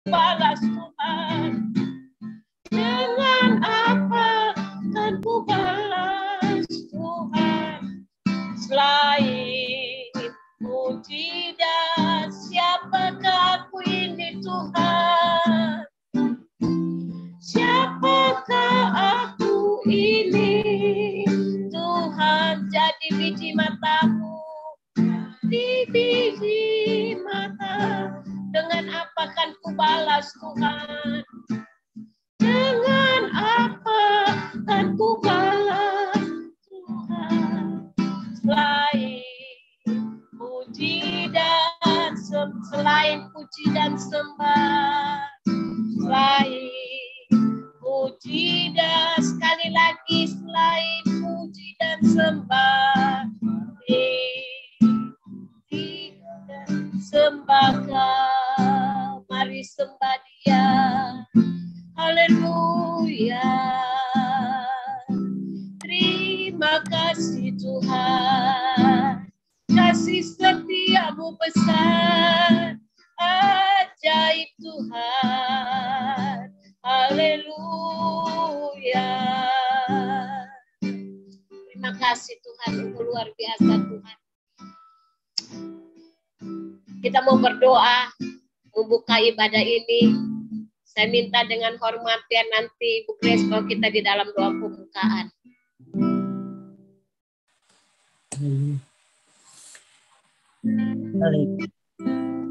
balas Tuhan? Dengan apa kan ku balas Tuhan? Selain puji dan siapakah aku ini Tuhan? Siapakah aku ini Tuhan? Jadi biji matamu, di biji mata. Dengan apa kan ku balas Tuhan? Dengan apa kan ku balas Tuhan? Selain puji dan sembah, selain puji dan sekali lagi selain puji dan sembah, puji dan sembah Kau, mari sembah Dia. Haleluya. Terima kasih Tuhan, kasih setiamu besar, ajaib Tuhan. Haleluya. Terima kasih Tuhan, untuk luar biasa Tuhan. Kita mau berdoa, membuka ibadah ini. Saya minta dengan hormat ya nanti Bu Grace bahwa kita di dalam doa pembukaan.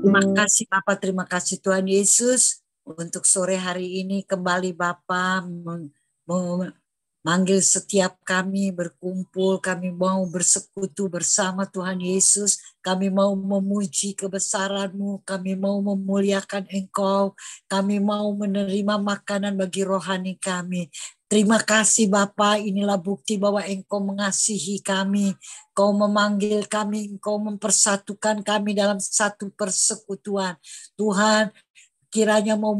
Terima kasih Bapak, terima kasih Tuhan Yesus untuk sore hari ini kembali Bapak manggil setiap kami berkumpul, kami mau bersekutu bersama Tuhan Yesus, kami mau memuji kebesaran-Mu, kami mau memuliakan Engkau, kami mau menerima makanan bagi rohani kami. Terima kasih Bapa, inilah bukti bahwa Engkau mengasihi kami, Engkau memanggil kami, Engkau mempersatukan kami dalam satu persekutuan. Tuhan, kiranya mau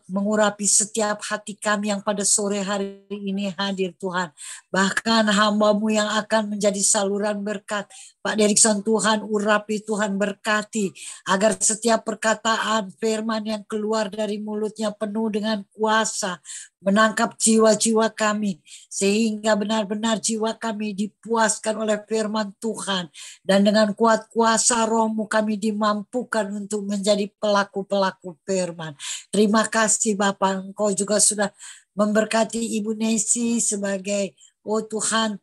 mengurapi setiap hati kami yang pada sore hari ini hadir Tuhan. Bahkan hamba-Mu yang akan menjadi saluran berkat. Pak Derikson, Tuhan urapi, Tuhan berkati. Agar setiap perkataan firman yang keluar dari mulutnya penuh dengan kuasa. Menangkap jiwa-jiwa kami. Sehingga benar-benar jiwa kami dipuaskan oleh firman Tuhan. Dan dengan kuat kuasa roh-Mu kami dimampukan untuk menjadi pelaku-pelaku firman. Terima kasih Bapak, Engkau juga sudah memberkati Ibu Nesi sebagai Tuhan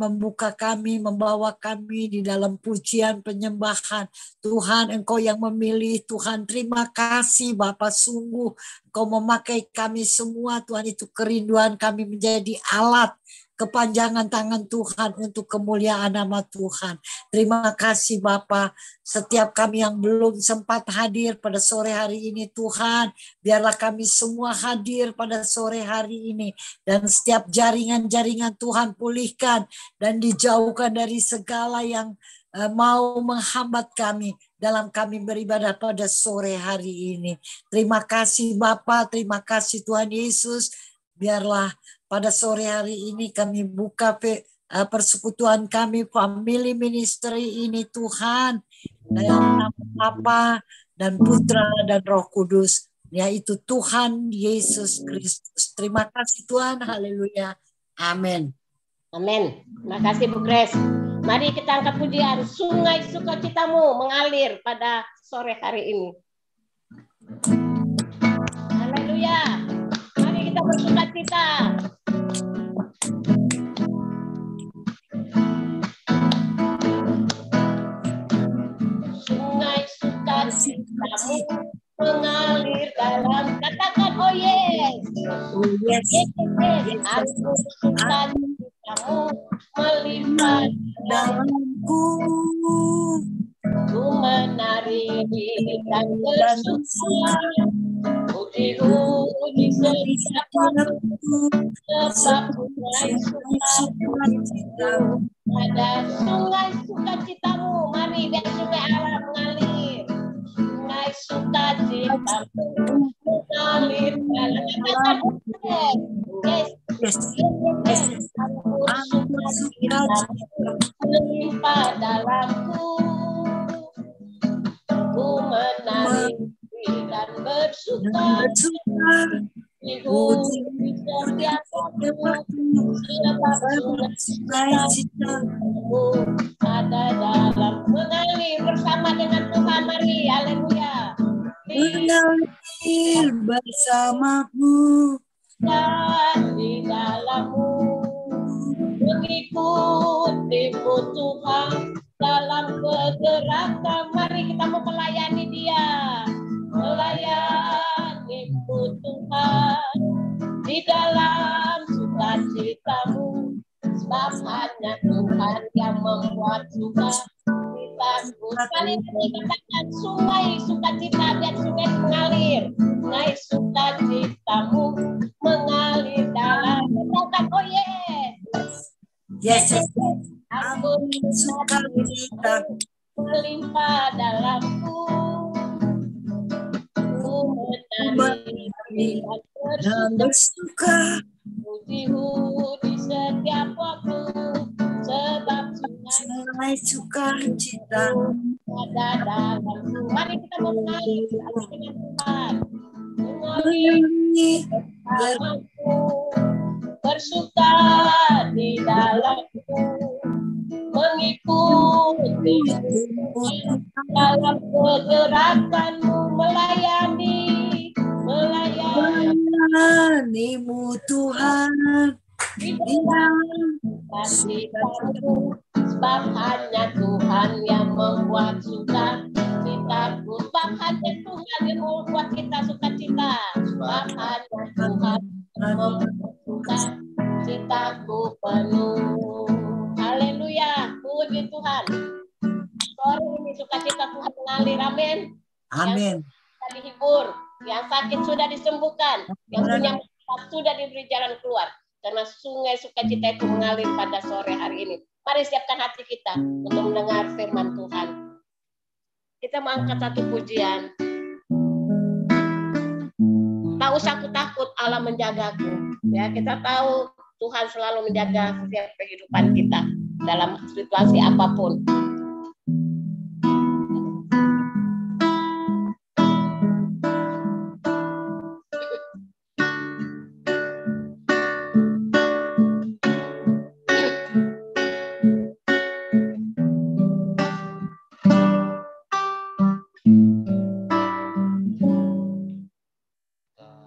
membuka kami, membawa kami di dalam pujian penyembahan. Tuhan, Engkau yang memilih Tuhan. Terima kasih Bapak, sungguh Engkau memakai kami semua Tuhan, itu kerinduan kami menjadi alat kepanjangan tangan Tuhan untuk kemuliaan nama Tuhan. Terima kasih Bapa. Setiap kami yang belum sempat hadir pada sore hari ini Tuhan, biarlah kami semua hadir pada sore hari ini. Dan setiap jaringan-jaringan Tuhan pulihkan dan dijauhkan dari segala yang mau menghambat kami dalam kami beribadah pada sore hari ini. Terima kasih Bapa, terima kasih Tuhan Yesus. Biarlah pada sore hari ini kami buka persekutuan kami, family ministry ini Tuhan, dalam nama Bapa dan Putra dan Roh Kudus, yaitu Tuhan Yesus Kristus. Terima kasih Tuhan, haleluya, amin. Amin. Terima kasih Bu Grace. Mari kita angkat pujian, sungai sukacitamu mengalir pada sore hari ini. Haleluya. Mari kita bersukacita. Sungai sukacitamu mengalir dalam, katakan oh yes. Oh yes. Aku sukacitamu melimpah dalamku. Ku menari dan bersuka, puji-puji setiap waktu, sebab sungai sukacitamu ada sungai sukacitamu. Mari biar sungai Allah mengalir. Sungai sukacitamu mengalir dalam, yes. Aku sukacitamu melimpah dalamku. Ku menari dan bersuka puji setiap waktu, sebab sukacitamu ada dalam mengalir bersama dengan Tuhan. Mari, haleluya. mengalir bersamamu Dan di dalammu mengikutimu Tuhan dalam kegerakan. Mari kita mau melayani Dia, melayanimu Tuhan di dalam sukacitamu, sebab hanya Tuhan yang membuat sukacitamu. Kali ini katakan sungai sukacita, biar sungai mengalir, sungai sukacitamu mengalir dalam. Katakan oh yes. Aku Sukacita melimpah dalamku, ku menari dan bersuka pujimu di setiap waktu, sebab sungai sukacita ada dalamku. Mari kita mau mengalir dengan Tuhan, mengalir bersamaku, bersuka di dalamku, mengikuti dalam pergerakanmu, melayanimu Tuhan di dalam kasih-Mu, sebab hanya Tuhan yang membuat sukacitaku. Sebab hanya Tuhan yang membuat kita sukacita. Sebab hanya Tuhan yang membuat sukacitaku penuh. Haleluya, puji Tuhan. Sore ini sukacita Tuhan mengalir, amin. Amin. Yang sudah dihibur, yang sakit sudah disembuhkan, yang punya masalah sudah diberi jalan keluar. Karena sungai sukacita itu mengalir pada sore hari ini. Mari siapkan hati kita untuk mendengar firman Tuhan. Kita mau angkat satu pujian. Tak usah aku takut, Allah menjagaku. Ya, kita tahu Tuhan selalu menjaga setiap kehidupan kita dalam situasi apapun.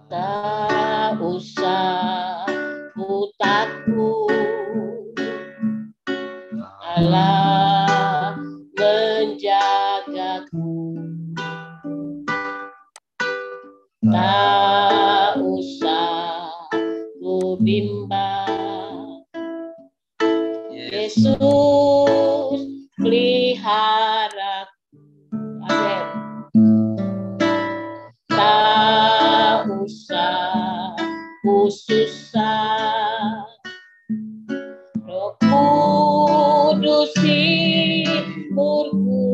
Tak usah ku takut, Allah menjagaku. Tak usah ku bimbang, Yesus pelihara. Amin. Tak usah ku susah, Roh Kudus hiburku.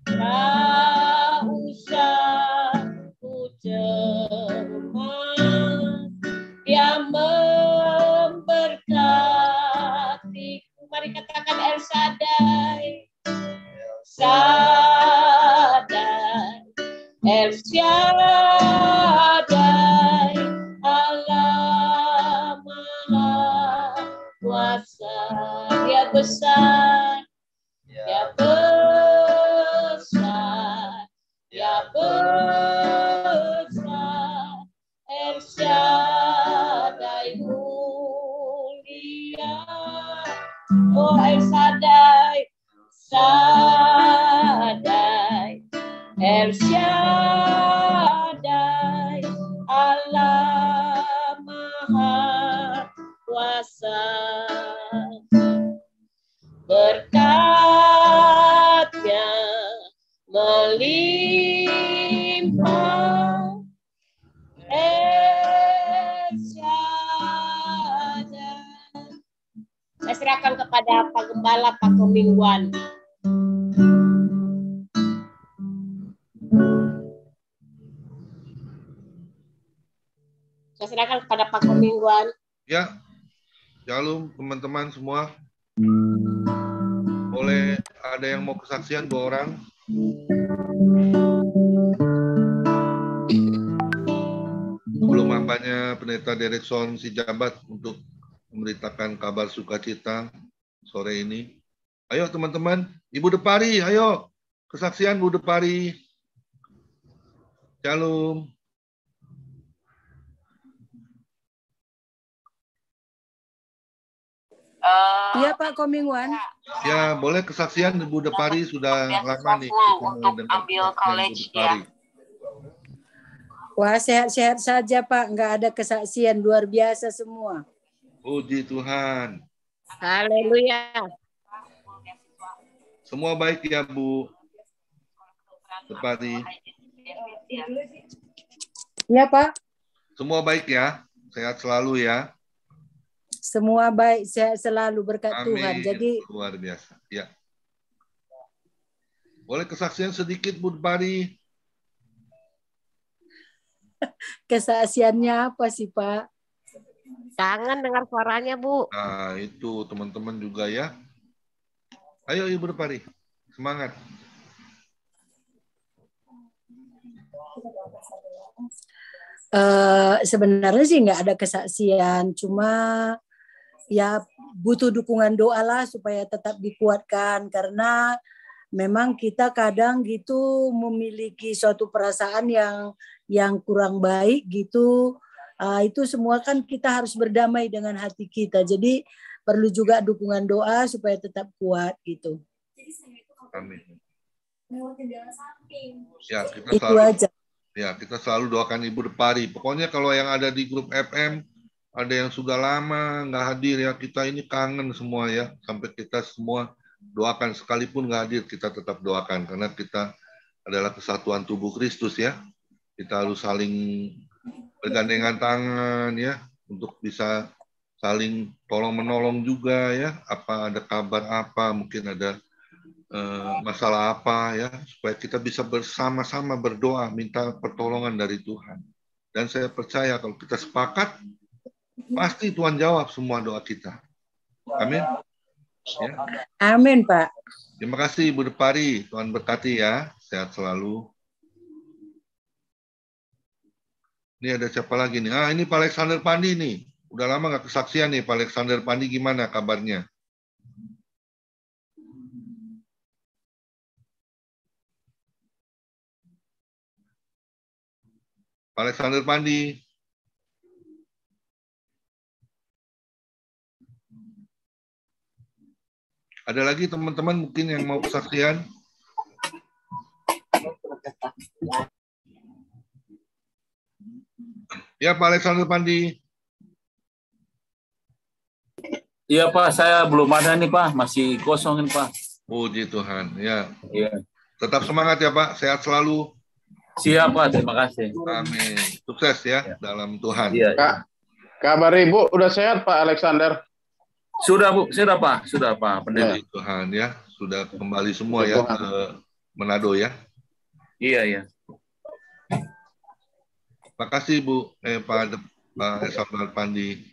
Tak usah ku cemas, Dia memberkatiku. Mari katakan El Shaddai, El Shaddai, Allah Maha Kuasa. Dia besar, Dia besar, Dia besar. El Shaddai mulia. Oh El Shaddai, El Shaddai, Allah Maha Kuasa. Berkat-Nya melimpah, El Shaddai. Saya serahkan kepada Pak Gembala, Pak Kemingguan. Saya serahkan kepada Pak Kemingguan. Ya, shalom teman-teman semua. Boleh ada yang mau kesaksian 2 orang? bertanya Pendeta Derekson Sijabat untuk memberitakan kabar sukacita sore ini. Ayo teman-teman, Ibu Depari, ayo kesaksian Bu Depari. Shalom. Iya Pak Komingwan. Ya, boleh kesaksian Bu Depari, sudah lama nih kita untuk ambil college ya. Wah, sehat-sehat saja Pak, nggak ada kesaksian, luar biasa semua. Puji Tuhan. Haleluya. Semua baik ya Bu Depari. Iya Pak. Semua baik ya, sehat selalu ya. Semua baik, sehat selalu berkat Amin. Tuhan. Jadi Luar biasa. Ya. Boleh kesaksian sedikit Bu Depari? kesaksiannya apa sih Pak? Kangen dengar suaranya, Bu. Nah, itu teman-teman juga ya. Ayo Ibu Depari, semangat. Sebenarnya sih nggak ada kesaksian, cuma ya butuh dukungan doa lah supaya tetap dikuatkan, karena memang kita kadang gitu memiliki suatu perasaan yang kurang baik gitu. Itu semua kan kita harus berdamai dengan hati kita. Jadi perlu juga dukungan doa supaya tetap kuat gitu. Amin. Ya, kita Itu selalu, aja. ya, kita selalu doakan Ibu Depari. Pokoknya kalau yang ada di grup FM, ada yang sudah lama nggak hadir ya, kita ini kangen semua ya. Sampai kita semua doakan, sekalipun nggak hadir, kita tetap doakan. Karena kita adalah kesatuan tubuh Kristus ya. Kita harus saling bergandengan tangan ya, untuk bisa saling tolong-menolong juga ya. Apa ada kabar apa, mungkin ada masalah apa ya, supaya kita bisa bersama-sama berdoa, minta pertolongan dari Tuhan. Dan saya percaya kalau kita sepakat, pasti Tuhan jawab semua doa kita. Amin. Ya. Amin Pak. Terima kasih Ibu Depari, Tuhan berkati ya, sehat selalu. Ini ada siapa lagi nih? Ini Pak Alexander Pandi nih. Udah lama nggak kesaksian nih, Pak Alexander Pandi, gimana kabarnya? Pak Alexander Pandi. Ada lagi teman-teman mungkin yang mau kesaksian? Ya, Pak Alexander Pandi. Iya Pak, saya belum ada nih Pak, masih kosong nih Pak. Puji Tuhan, ya. Iya. Tetap semangat ya Pak, sehat selalu. Siap Pak, terima kasih. Amin. Sukses ya dalam Tuhan. Iya. Kak, kabar Ibu udah sehat Pak Alexander? Sudah Bu, sudah Pak, Pendeta. Puji Tuhan ya, sudah kembali semua ya ke Manado ya. Iya. Makasih Bu, Pak Alexander Pandi.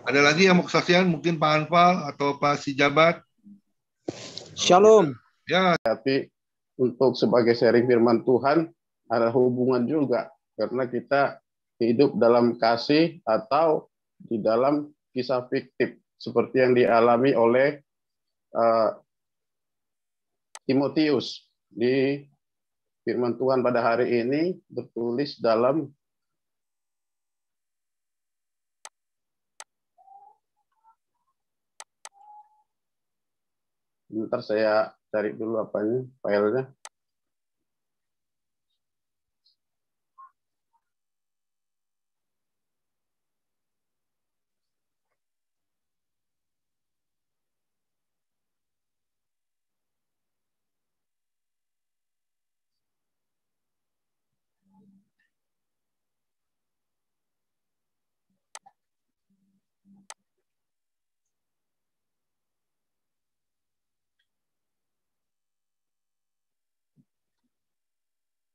Ada lagi yang mau kesaksian? Mungkin Pak Anfal atau Pak Sijabat? Shalom. Ya. Tapi untuk sebagai sharing firman Tuhan ada hubungan juga, karena kita hidup dalam kasih atau di dalam kisah fiktif seperti yang dialami oleh Timotius. Di firman Tuhan pada hari ini tertulis dalam Bentar saya cari dulu apanya, filenya.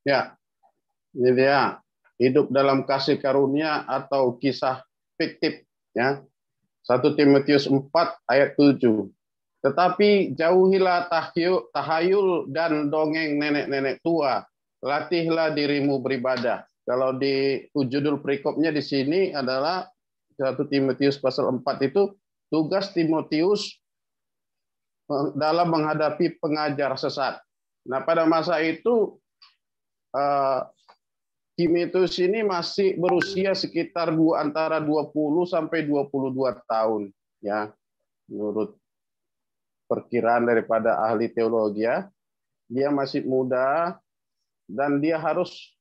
Ya, ini dia, hidup dalam kasih karunia atau kisah fiktif ya. 1 Timotius 4 ayat 7. Tetapi jauhilah tahayul dan dongeng nenek-nenek tua. Latihlah dirimu beribadah Kalau di judul perikopnya di sini adalah 1 Timotius pasal 4 itu tugas Timotius dalam menghadapi pengajar sesat. Nah, pada masa itu Timotius ini masih berusia sekitar antara 20 sampai 22 tahun, ya. Menurut perkiraan daripada ahli teologi, ya. Dia masih muda dan dia harus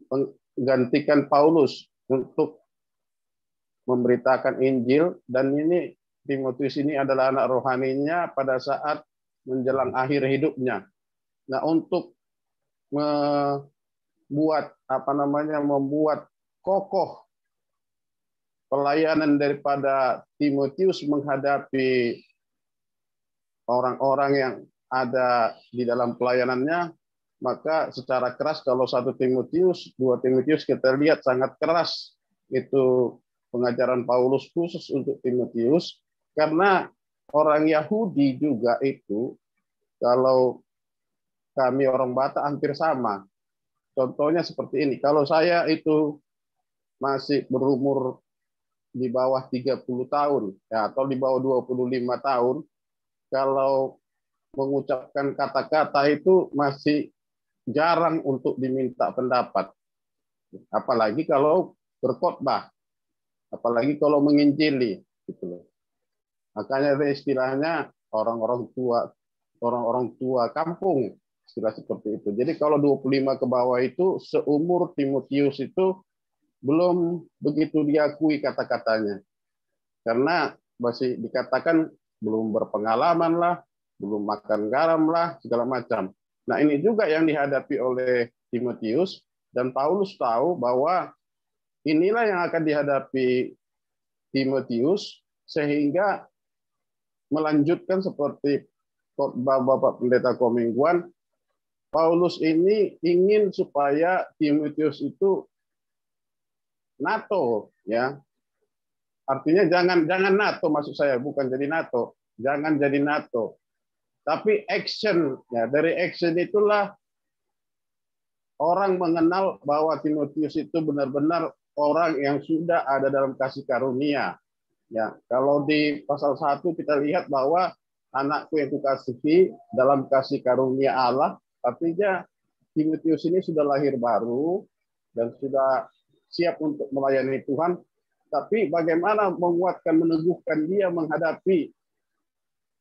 menggantikan Paulus untuk memberitakan Injil, dan ini Timotius ini adalah anak rohaninya pada saat menjelang akhir hidupnya. Nah, untuk membuat membuat kokoh pelayanan daripada Timotius menghadapi orang-orang yang ada di dalam pelayanannya, maka secara keras kalau 1 Timotius, 2 Timotius kita lihat sangat keras itu pengajaran Paulus khusus untuk Timotius, karena orang Yahudi juga itu, kalau kami orang Batak hampir sama. Contohnya seperti ini, kalau saya itu masih berumur di bawah 30 tahun, ya, atau di bawah 25 tahun, kalau mengucapkan kata-kata itu masih jarang untuk diminta pendapat. Apalagi kalau berkhotbah, apalagi kalau menginjili, gitu loh. Makanya ada istilahnya orang-orang tua kampung, istilah seperti itu. Jadi kalau 25 ke bawah itu seumur Timotius itu belum begitu diakui kata-katanya. Karena masih dikatakan belum berpengalaman lah, belum makan garam lah, segala macam. Nah, ini juga yang dihadapi oleh Timotius, dan Paulus tahu bahwa inilah yang akan dihadapi Timotius, sehingga melanjutkan seperti khotbah Bapak Pendeta Komingguan, Paulus ini ingin supaya Timotius itu NATO, ya. Artinya jangan NATO, maksud saya bukan jadi NATO, jangan jadi NATO. Tapi action, ya, dari action itulah orang mengenal bahwa Timotius itu benar-benar orang yang sudah ada dalam kasih karunia. Ya, kalau di pasal 1 kita lihat bahwa anakku yang kukasihi dalam kasih karunia Allah, artinya Timotius ini sudah lahir baru dan sudah siap untuk melayani Tuhan. Tapi bagaimana menguatkan, meneguhkan dia menghadapi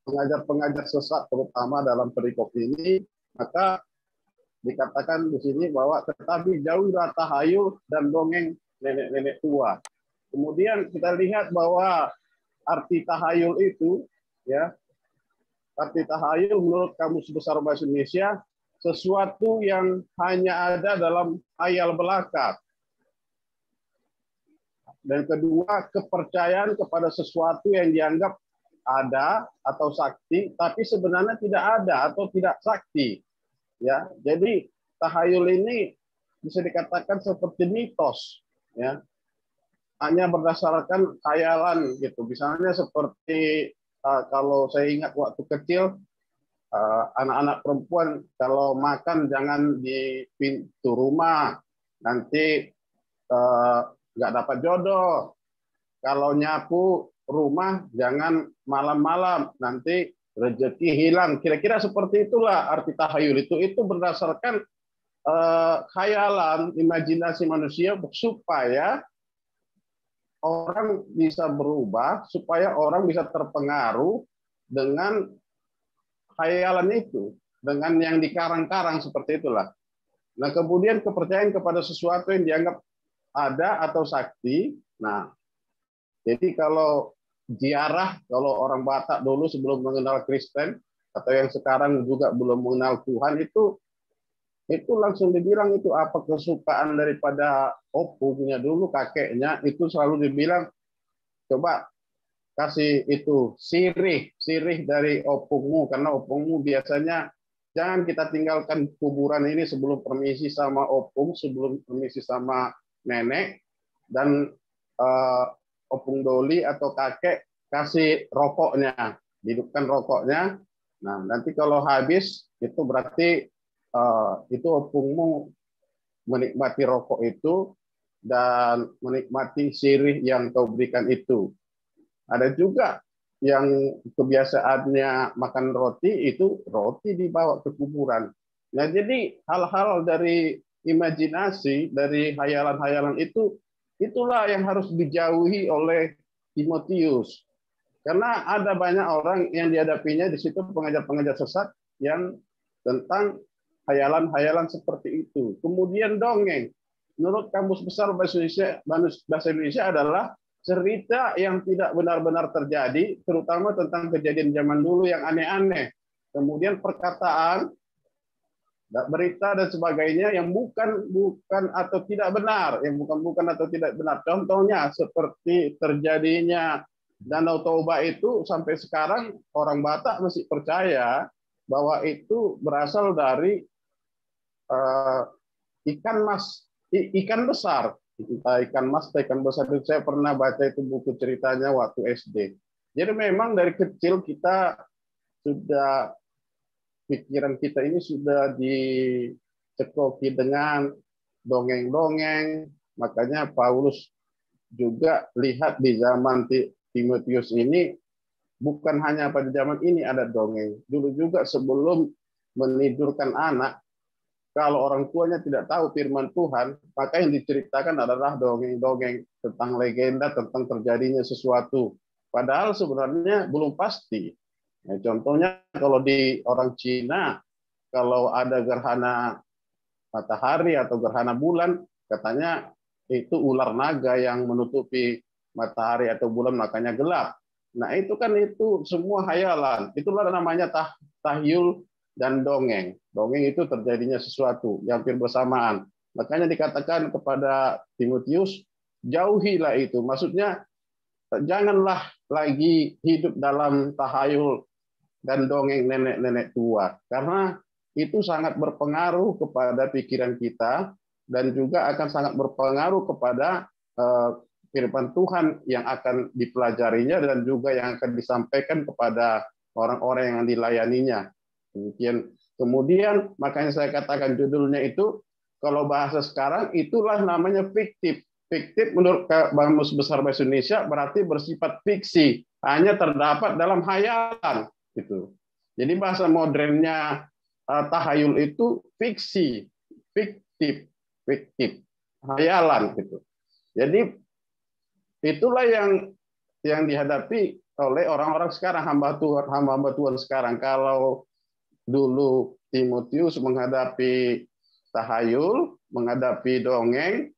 pengajar-pengajar sesat, terutama dalam perikop ini, maka dikatakan di sini bahwa tetapi jauhilah tahayul dan dongeng nenek-nenek tua. Kemudian kita lihat bahwa arti tahayul itu, ya, arti tahayul menurut Kamus Besar Bahasa Indonesia sesuatu yang hanya ada dalam hayal belaka. Dan kedua, kepercayaan kepada sesuatu yang dianggap ada atau sakti, tapi sebenarnya tidak ada atau tidak sakti. Ya, jadi tahayul ini bisa dikatakan seperti mitos, ya, hanya berdasarkan khayalan gitu. Misalnya seperti kalau saya ingat waktu kecil, anak-anak perempuan kalau makan jangan di pintu rumah, nanti nggak dapat jodoh. Kalau nyapu rumah jangan malam-malam, nanti rezeki hilang. Kira-kira seperti itulah arti tahayul itu. Itu berdasarkan khayalan, imajinasi manusia supaya orang bisa berubah, supaya orang bisa terpengaruh dengan khayalan itu, dengan yang dikarang-karang seperti itulah. Nah, kemudian kepercayaan kepada sesuatu yang dianggap ada atau sakti. Nah, jadi kalau ziarah, kalau orang Batak dulu sebelum mengenal Kristen atau yang sekarang juga belum mengenal Tuhan, itu langsung dibilang itu apa kesukaan daripada opungnya dulu, kakeknya itu selalu dibilang coba kasih itu sirih dari opungmu, karena opungmu biasanya jangan kita tinggalkan kuburan ini sebelum permisi sama opung, sebelum permisi sama nenek, dan opung doli atau kakek kasih rokoknya, hidupkan rokoknya. Nah, nanti kalau habis itu berarti itu opungmu menikmati rokok itu dan menikmati sirih yang kau berikan itu. Ada juga yang kebiasaannya makan roti, itu roti dibawa ke kuburan. Nah, jadi hal-hal dari imajinasi, dari hayalan-hayalan itu, itulah yang harus dijauhi oleh Timotius. Karena ada banyak orang yang dihadapinya di situ, pengajar-pengajar sesat yang tentang hayalan-hayalan seperti itu. Kemudian dongeng. Menurut Kamus Besar Bahasa Indonesia adalah cerita yang tidak benar-benar terjadi, terutama tentang kejadian zaman dulu yang aneh-aneh. Kemudian perkataan, berita dan sebagainya yang bukan atau tidak benar, yang bukan atau tidak benar. Contohnya seperti terjadinya Danau Toba itu, sampai sekarang orang Batak masih percaya bahwa itu berasal dari ikan besar. Ikan mas, ikan besar itu saya pernah baca itu buku ceritanya waktu SD. Jadi memang dari kecil kita sudah, pikiran kita ini sudah dicekoki dengan dongeng-dongeng. Makanya Paulus juga lihat di zaman Timotius ini, bukan hanya pada zaman ini ada dongeng. Dulu juga sebelum menidurkan anak, kalau orang tuanya tidak tahu firman Tuhan, maka yang diceritakan adalah dongeng-dongeng tentang legenda, tentang terjadinya sesuatu. Padahal sebenarnya belum pasti. Nah, contohnya kalau di orang Cina, kalau ada gerhana matahari atau gerhana bulan, katanya itu ular naga yang menutupi matahari atau bulan, makanya gelap. Nah, itu kan itu semua hayalan. Itulah namanya tahyul dan dongeng. Dongeng itu terjadinya sesuatu yang hampir bersamaan. Makanya dikatakan kepada Timotius, jauhilah itu. Maksudnya janganlah lagi hidup dalam tahayul dan dongeng nenek-nenek tua, karena itu sangat berpengaruh kepada pikiran kita dan juga akan sangat berpengaruh kepada firman Tuhan yang akan dipelajarinya dan juga yang akan disampaikan kepada orang-orang yang dilayaninya. Demikian. Kemudian makanya saya katakan judulnya itu, kalau bahasa sekarang itulah namanya fiktif. Fiktif menurut Kamus Besar Bahasa Indonesia berarti bersifat fiksi, hanya terdapat dalam hayalan gitu. Jadi bahasa modernnya tahayul itu fiksi, fiktif, hayalan gitu. Jadi itulah yang dihadapi oleh orang-orang sekarang, hamba Tuhan sekarang. Kalau dulu Timotius menghadapi tahayul, menghadapi dongeng,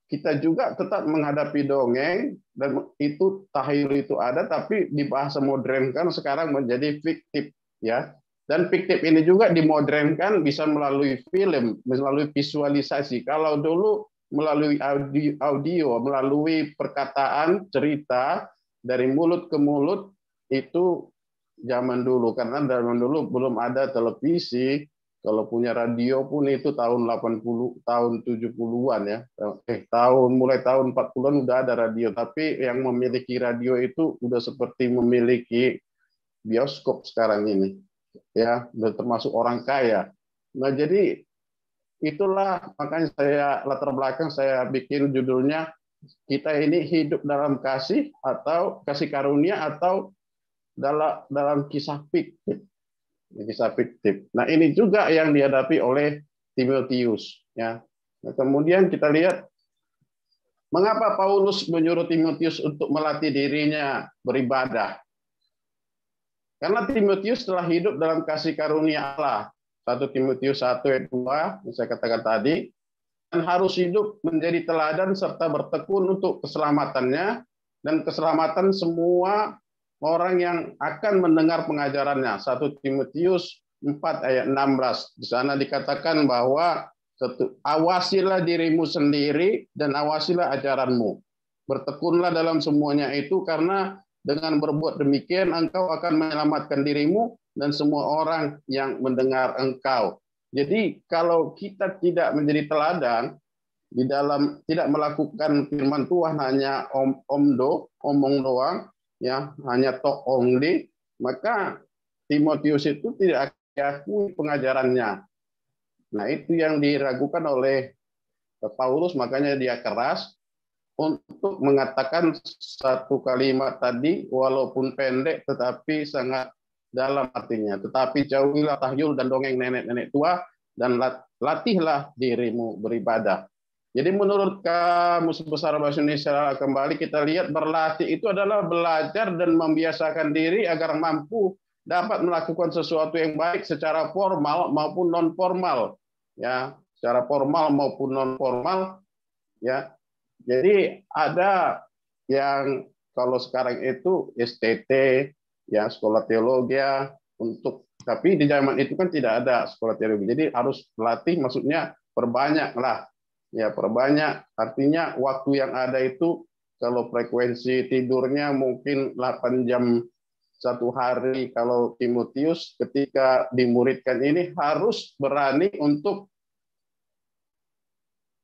kita juga tetap menghadapi dongeng, dan itu tahayul itu ada, tapi di bahasa modern kan sekarang menjadi fiktif, ya. Dan fiktif ini juga dimodernkan bisa melalui film, melalui visualisasi. Kalau dulu melalui audio, melalui perkataan, cerita dari mulut ke mulut, itu zaman dulu, karena zaman dulu belum ada televisi. Kalau punya radio pun itu tahun 80, tahun 70-an ya. Mulai tahun 40-an udah ada radio, tapi yang memiliki radio itu udah seperti memiliki bioskop sekarang ini. Ya, udah termasuk orang kaya. Nah, jadi itulah makanya saya latar belakang saya bikin judulnya, kita ini hidup dalam kasih atau kasih karunia atau dalam kisah fiktif. Kisah fiktif. Nah, ini juga yang dihadapi oleh Timotius, ya. Nah, kemudian kita lihat mengapa Paulus menyuruh Timotius untuk melatih dirinya beribadah. Karena Timotius telah hidup dalam kasih karunia Allah. 1 Timotius 1 ayat 2 yang saya katakan tadi, dan harus hidup menjadi teladan serta bertekun untuk keselamatannya dan keselamatan semua orang yang akan mendengar pengajarannya. 1 Timotius 4 ayat 16. Di sana dikatakan bahwa awasilah dirimu sendiri dan awasilah ajaranmu. Bertekunlah dalam semuanya itu, karena dengan berbuat demikian engkau akan menyelamatkan dirimu dan semua orang yang mendengar engkau. Jadi kalau kita tidak menjadi teladan di dalam tidak melakukan firman Tuhan, hanya omong doang, ya, hanya talk only, maka Timotius itu tidak diakui pengajarannya. Nah, itu yang diragukan oleh Paulus, makanya dia keras untuk mengatakan satu kalimat tadi, walaupun pendek tetapi sangat dalam artinya. Tetapi jauhilah tahyul dan dongeng nenek-nenek tua, dan latihlah dirimu beribadah. Jadi menurut Kamus Besar Bahasa Indonesia kembali kita lihat, berlatih itu adalah belajar dan membiasakan diri agar mampu dapat melakukan sesuatu yang baik secara formal maupun non formal, ya, secara formal maupun non formal, ya. Jadi ada yang kalau sekarang itu STT, ya, sekolah teologi untuk, tapi di zaman itu kan tidak ada sekolah teologi. Jadi harus berlatih, maksudnya perbanyak lah. Ya, perbanyak artinya waktu yang ada itu, kalau frekuensi tidurnya mungkin 8 jam satu hari, kalau Timotius ketika dimuridkan ini harus berani untuk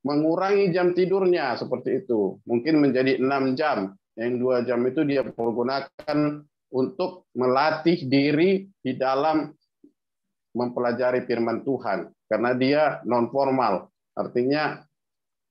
mengurangi jam tidurnya seperti itu. Mungkin menjadi 6 jam. Yang 2 jam itu dia pergunakan untuk melatih diri di dalam mempelajari firman Tuhan. Karena dia non formal. Artinya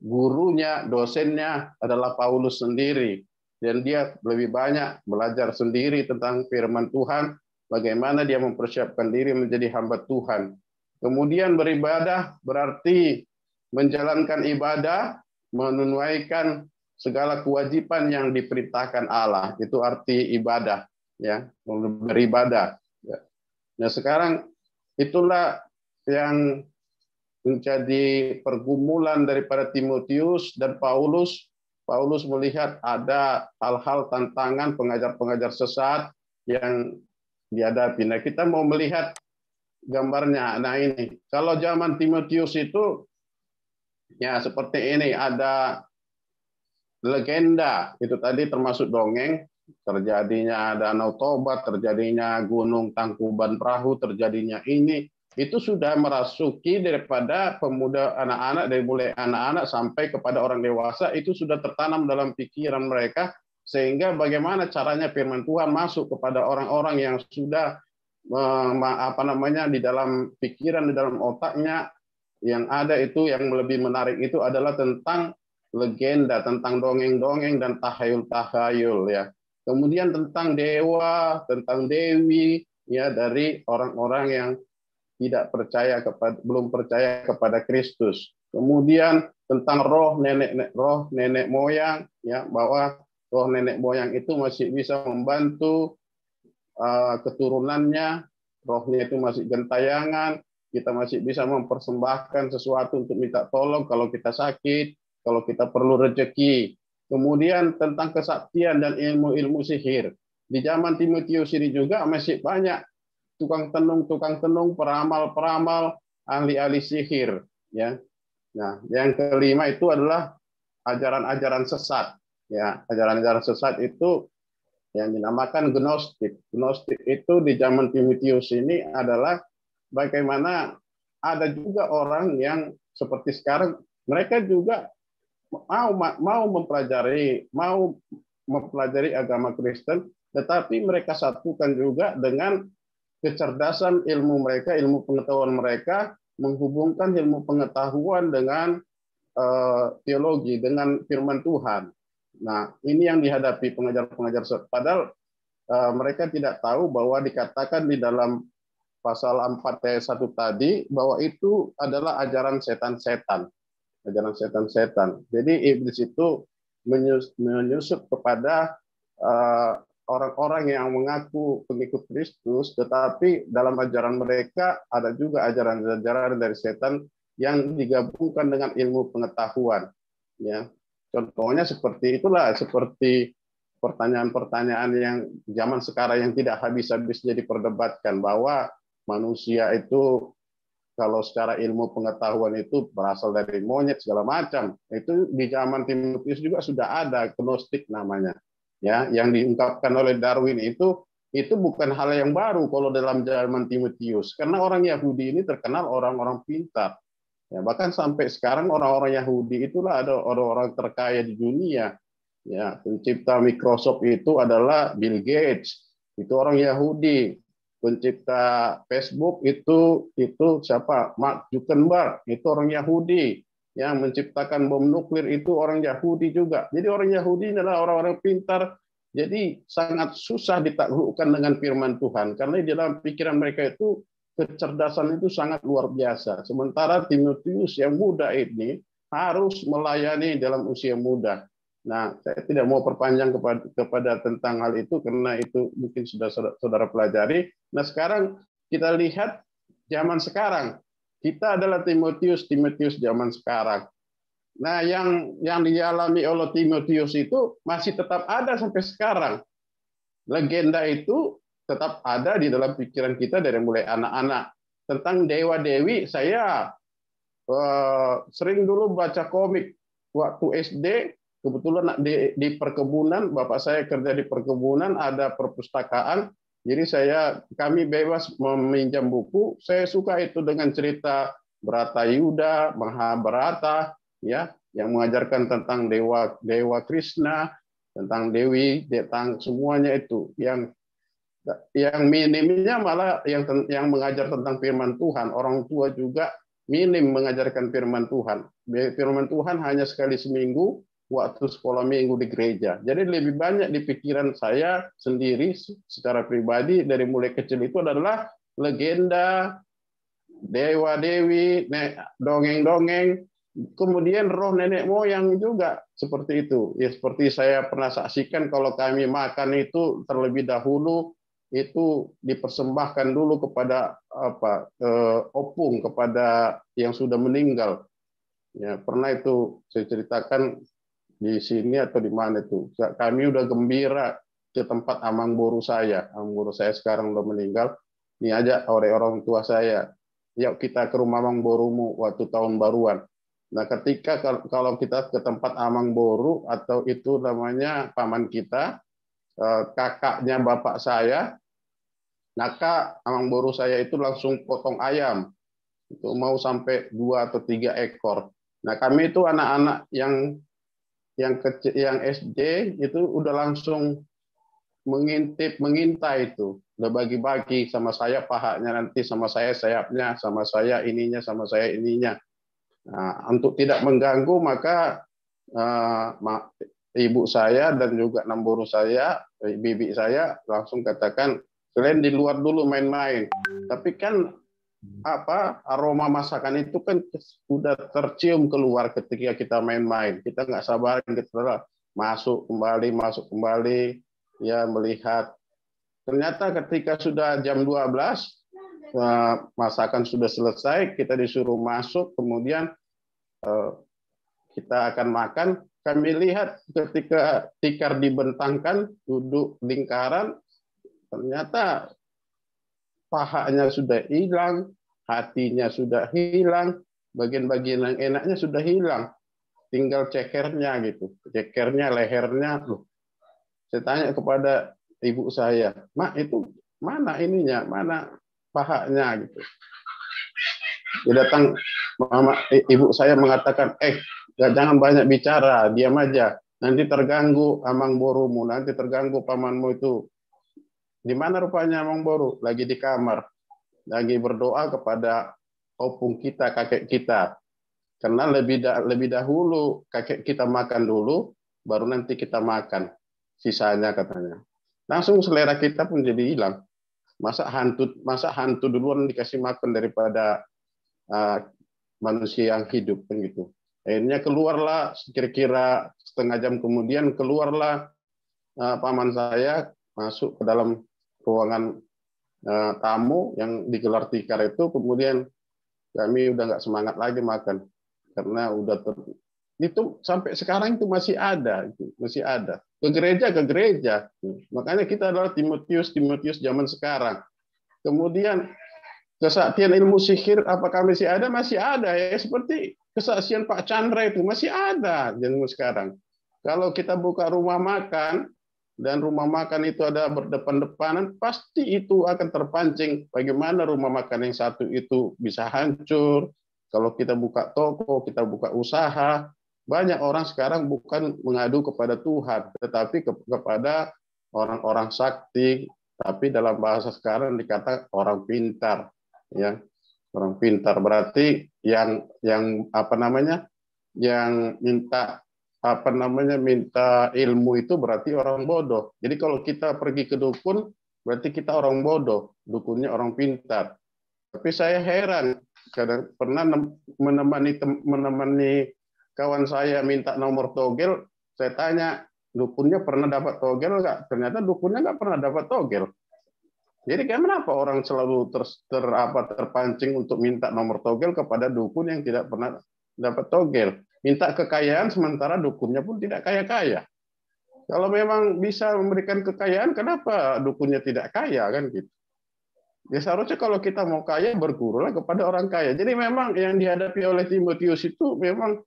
gurunya, dosennya adalah Paulus sendiri. Dan dia lebih banyak belajar sendiri tentang firman Tuhan, bagaimana dia mempersiapkan diri menjadi hamba Tuhan. Kemudian beribadah berarti menjalankan ibadah, menunaikan segala kewajiban yang diperintahkan Allah. Itu arti ibadah, ya, beribadah. Nah, sekarang itulah yang menjadi pergumulan daripada Timotius dan Paulus. Paulus melihat ada hal-hal tantangan pengajar-pengajar sesat yang dihadapi. Nah, kita mau melihat gambarnya. Nah, ini kalau zaman Timotius itu ya seperti ini, ada legenda, itu tadi termasuk dongeng, terjadinya Danau Toba, terjadinya Gunung Tangkuban Perahu, terjadinya ini, itu sudah merasuki daripada pemuda, anak-anak, dari mulai anak-anak sampai kepada orang dewasa, itu sudah tertanam dalam pikiran mereka, sehingga bagaimana caranya firman Tuhan masuk kepada orang-orang yang sudah di dalam pikiran, di dalam otaknya. Yang ada itu yang lebih menarik itu adalah tentang legenda, tentang dongeng-dongeng dan tahayul-tahayul, ya. Kemudian tentang dewa, tentang dewi, ya, dari orang-orang yang tidak percaya belum percaya kepada Kristus. Kemudian tentang roh nenek moyang, ya, bahwa roh nenek moyang itu masih bisa membantu keturunannya, rohnya itu masih gentayangan, kita masih bisa mempersembahkan sesuatu untuk minta tolong kalau kita sakit, kalau kita perlu rezeki. Kemudian tentang kesaktian dan ilmu-ilmu sihir. Di zaman Timotius ini juga masih banyak tukang tenung, peramal, ahli-ahli sihir, ya. Nah, yang kelima itu adalah ajaran-ajaran sesat, ya. Ajaran-ajaran sesat itu yang dinamakan Gnostik. Gnostik itu di zaman Timotius ini adalah bagaimana ada juga orang yang seperti sekarang, mereka juga mau mempelajari agama Kristen, tetapi mereka satukan juga dengan kecerdasan ilmu mereka, ilmu pengetahuan mereka, menghubungkan ilmu pengetahuan dengan teologi, dengan firman Tuhan. Nah, ini yang dihadapi pengajar-pengajar sesat. Padahal mereka tidak tahu bahwa dikatakan di dalam pasal 4 ayat 1 tadi bahwa itu adalah ajaran setan-setan. Ajaran setan-setan. Jadi iblis itu menyusup kepada orang-orang yang mengaku pengikut Kristus, tetapi dalam ajaran mereka ada juga ajaran-ajaran dari setan yang digabungkan dengan ilmu pengetahuan. Ya, contohnya seperti itulah, seperti pertanyaan-pertanyaan yang zaman sekarang yang tidak habis-habis diperdebatkan, bahwa manusia itu kalau secara ilmu pengetahuan itu berasal dari monyet segala macam. Itu di zaman Timotius juga sudah ada, Gnostik namanya. Ya, yang diungkapkan oleh Darwin itu bukan hal yang baru kalau dalam zaman Timotius, karena orang Yahudi ini terkenal orang-orang pintar. Ya, bahkan sampai sekarang orang-orang Yahudi itulah ada orang-orang terkaya di dunia. Ya, pencipta Microsoft itu adalah Bill Gates, itu orang Yahudi. Pencipta Facebook itu siapa? Mark Zuckerberg, itu orang Yahudi. yang menciptakan bom nuklir itu orang Yahudi juga. Jadi orang Yahudi adalah orang-orang pintar. Jadi sangat susah ditaklukkan dengan firman Tuhan. Karena di dalam pikiran mereka itu kecerdasan itu sangat luar biasa. Sementara Timotius yang muda ini harus melayani dalam usia muda. Nah, saya tidak mau perpanjang kepada tentang hal itu karena itu mungkin sudah saudara pelajari. Nah, sekarang kita lihat zaman sekarang. Kita adalah Timotius zaman sekarang. Nah, yang dialami oleh Timotius itu masih tetap ada sampai sekarang. Legenda itu tetap ada di dalam pikiran kita dari mulai anak-anak. Tentang dewa-dewi, saya sering dulu baca komik waktu SD. Kebetulan di perkebunan, bapak saya kerja di perkebunan, ada perpustakaan. Jadi kami bebas meminjam buku. Saya suka itu dengan cerita Bharatayuda, Mahabharata, ya, yang mengajarkan tentang dewa Krishna, tentang dewi, tentang semuanya itu. Yang minimnya malah yang mengajar tentang firman Tuhan. Orang tua juga minim mengajarkan firman Tuhan. Firman Tuhan hanya sekali seminggu waktu sekolah minggu di gereja. Jadi lebih banyak di pikiran saya sendiri secara pribadi dari mulai kecil itu adalah legenda, dewa-dewi, dongeng-dongeng, kemudian roh nenek moyang juga seperti itu. Ya seperti saya pernah saksikan kalau kami makan itu terlebih dahulu itu dipersembahkan dulu kepada opung, kepada yang sudah meninggal. Ya, pernah itu saya ceritakan di sini atau di mana itu. Kami udah gembira ke tempat amang boru saya. Amang boru saya sekarang udah meninggal. Ini aja oleh orang tua saya. Yuk kita ke rumah amang borumu waktu tahun baruan. Nah, ketika kalau kita ke tempat amang boru atau itu namanya paman kita, kakaknya bapak saya, maka amang boru saya itu langsung potong ayam. Itu mau sampai 2 atau 3 ekor. Nah, kami itu anak-anak yang kecil, yang SD itu udah langsung mengintai itu, udah bagi-bagi sama saya pahanya nanti, sama saya sayapnya, sama saya ininya, sama saya ininya. Nah, untuk tidak mengganggu maka ibu saya dan juga namburu saya, bibi saya langsung katakan kalian di luar dulu main-main. Tapi kan aroma masakan itu kan sudah tercium keluar ketika kita main-main. Kita nggak sabar, kita masuk kembali, ya melihat. Ternyata ketika sudah jam 12, masakan sudah selesai, kita disuruh masuk, kemudian kita akan makan. Kami lihat ketika tikar dibentangkan, duduk lingkaran, ternyata pahanya sudah hilang, hatinya sudah hilang, bagian-bagian yang enaknya sudah hilang, tinggal cekernya gitu, cekernya, lehernya. Loh. Saya tanya kepada ibu saya, Mak itu mana ininya, mana pahanya gitu. Dia datang, ibu saya mengatakan, jangan banyak bicara, diam aja, nanti terganggu amang borumu, nanti terganggu pamanmu itu. Di mana rupanya amang boru? Lagi di kamar. Lagi berdoa kepada opung kita, kakek kita. Karena lebih dahulu kakek kita makan dulu, baru nanti kita makan. Sisanya katanya. Langsung selera kita pun jadi hilang. Masa hantu duluan dikasih makan daripada manusia yang hidup kan gitu. Akhirnya keluarlah kira-kira setengah jam kemudian keluarlah paman saya masuk ke dalam ruangan tamu yang digelar tikar itu, kemudian kami udah nggak semangat lagi makan karena udah itu sampai sekarang itu masih ada, ke gereja. Makanya kita adalah Timotius zaman sekarang. Kemudian kesaktian ilmu sihir apakah masih ada? Masih ada ya, seperti kesaksian Pak Chandra itu masih ada zaman sekarang. Kalau kita buka rumah makan dan rumah makan itu ada berdepan-depanan, pasti itu akan terpancing bagaimana rumah makan yang satu itu bisa hancur. Kalau kita buka toko, kita buka usaha, banyak orang sekarang bukan mengadu kepada Tuhan, tetapi kepada orang-orang sakti, tapi dalam bahasa sekarang dikata orang pintar, ya. Orang pintar berarti yang apa namanya? yang minta minta ilmu itu berarti orang bodoh. Jadi kalau kita pergi ke dukun berarti kita orang bodoh, dukunnya orang pintar. Tapi saya heran, kadang pernah menemani kawan saya minta nomor togel, saya tanya dukunnya pernah dapat togel nggak? Ternyata dukunnya nggak pernah dapat togel. Jadi kenapa orang selalu terpancing untuk minta nomor togel kepada dukun yang tidak pernah dapat togel? Minta kekayaan sementara dukunnya pun tidak kaya-kaya. Kalau memang bisa memberikan kekayaan, kenapa dukunnya tidak kaya kan gitu? Ya seharusnya kalau kita mau kaya bergurulah kepada orang kaya. Jadi memang yang dihadapi oleh Timotius itu memang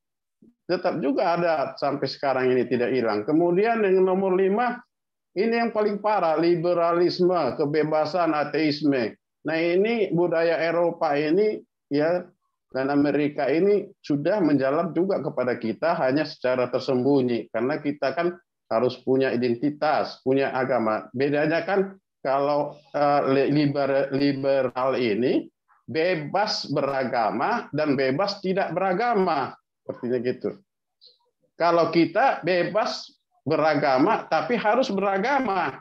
tetap juga ada sampai sekarang ini tidak hilang. Kemudian yang nomor 5, ini yang paling parah, liberalisme, kebebasan, ateisme. Nah ini budaya Eropa ini ya dan Amerika ini sudah menjalar juga kepada kita hanya secara tersembunyi. Karena kita kan harus punya identitas, punya agama. Bedanya kan kalau liberal ini bebas beragama dan bebas tidak beragama. Sepertinya gitu. Kalau kita bebas beragama tapi harus beragama.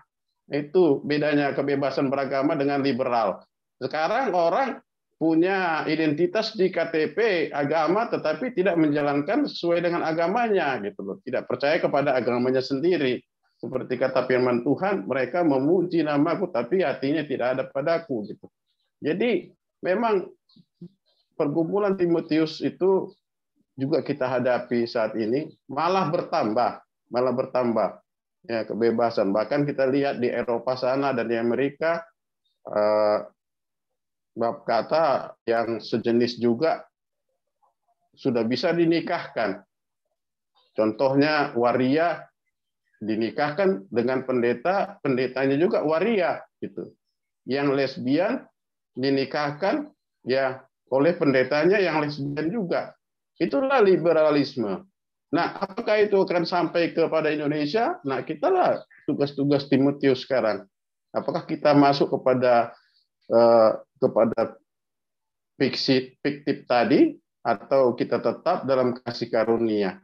Itu bedanya kebebasan beragama dengan liberal. Sekarang orang punya identitas di KTP agama tetapi tidak menjalankan sesuai dengan agamanya gitu loh. Tidak percaya kepada agamanya sendiri. Seperti kata firman Tuhan, mereka memuji namaku tapi hatinya tidak ada padaku gitu. Jadi memang pergumulan Timotius itu juga kita hadapi saat ini malah bertambah ya kebebasan. Bahkan kita lihat di Eropa sana dan di Amerika bab kata yang sejenis juga sudah bisa dinikahkan. Contohnya waria dinikahkan dengan pendeta, pendetanya juga waria gitu. Yang lesbian dinikahkan ya oleh pendetanya yang lesbian juga. Itulah liberalisme. Nah, apakah itu akan sampai kepada Indonesia? Nah, kitalah tugas-tugas Timotius sekarang. Apakah kita masuk kepada fiktif tadi atau kita tetap dalam kasih karunia?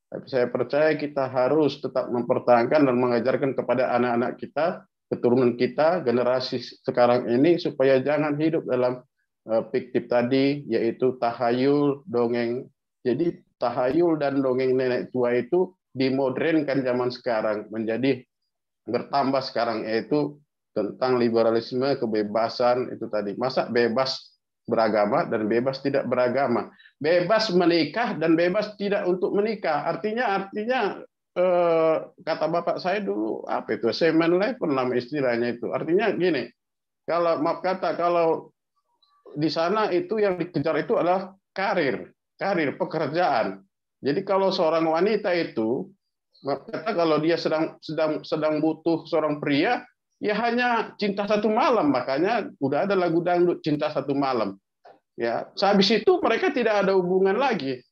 Tapi saya percaya kita harus tetap mempertahankan dan mengajarkan kepada anak-anak kita, keturunan kita, generasi sekarang ini supaya jangan hidup dalam fiktif tadi, yaitu tahayul, dongeng. Jadi tahayul dan dongeng nenek tua itu dimodernkan zaman sekarang menjadi bertambah sekarang, yaitu tentang liberalisme, kebebasan itu tadi. Masa bebas beragama dan bebas tidak beragama, bebas menikah dan bebas tidak untuk menikah. Artinya kata bapak saya dulu apa itu semen leper nama istilahnya itu. Artinya gini, kalau maaf kata kalau di sana itu yang dikejar itu adalah karir pekerjaan. Jadi kalau seorang wanita itu maaf kata kalau dia sedang butuh seorang pria, ya hanya cinta satu malam, makanya udah ada lagu dangdut cinta satu malam. Ya, habis itu mereka tidak ada hubungan lagi.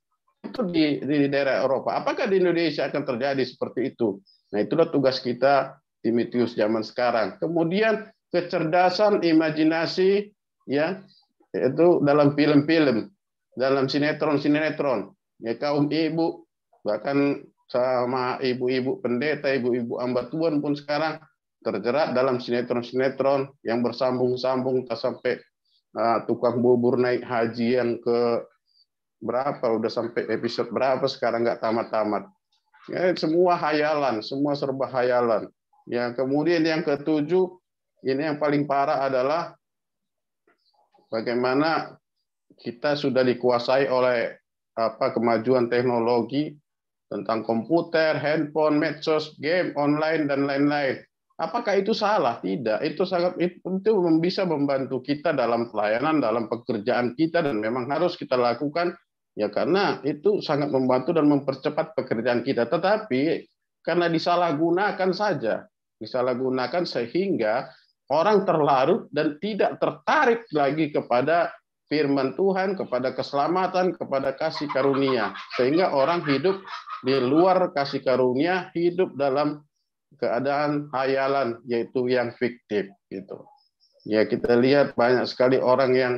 Itu di daerah Eropa. Apakah di Indonesia akan terjadi seperti itu? Nah, itulah tugas kita Timotius zaman sekarang. Kemudian kecerdasan, imajinasi, ya, itu dalam film-film, dalam sinetron, ya kaum ibu, bahkan sama ibu-ibu pendeta, ibu-ibu hamba Tuhan pun sekarang terjerat dalam sinetron-sinetron yang bersambung-sambung sampai tukang bubur naik haji yang ke berapa, udah sampai episode berapa sekarang nggak tamat-tamat. Ya, semua hayalan, semua serba hayalan. Ya, kemudian yang ketujuh, ini yang paling parah adalah bagaimana kita sudah dikuasai oleh kemajuan teknologi tentang komputer, handphone, medsos, game online dan lain-lain. Apakah itu salah? Tidak. Itu bisa membantu kita dalam pelayanan, dalam pekerjaan kita, dan memang harus kita lakukan ya karena itu sangat membantu dan mempercepat pekerjaan kita. Tetapi karena disalahgunakan sehingga orang terlarut dan tidak tertarik lagi kepada firman Tuhan, kepada keselamatan, kepada kasih karunia, sehingga orang hidup di luar kasih karunia, hidup dalam keadaan hayalan, yaitu yang fiktif gitu. Ya kita lihat banyak sekali orang yang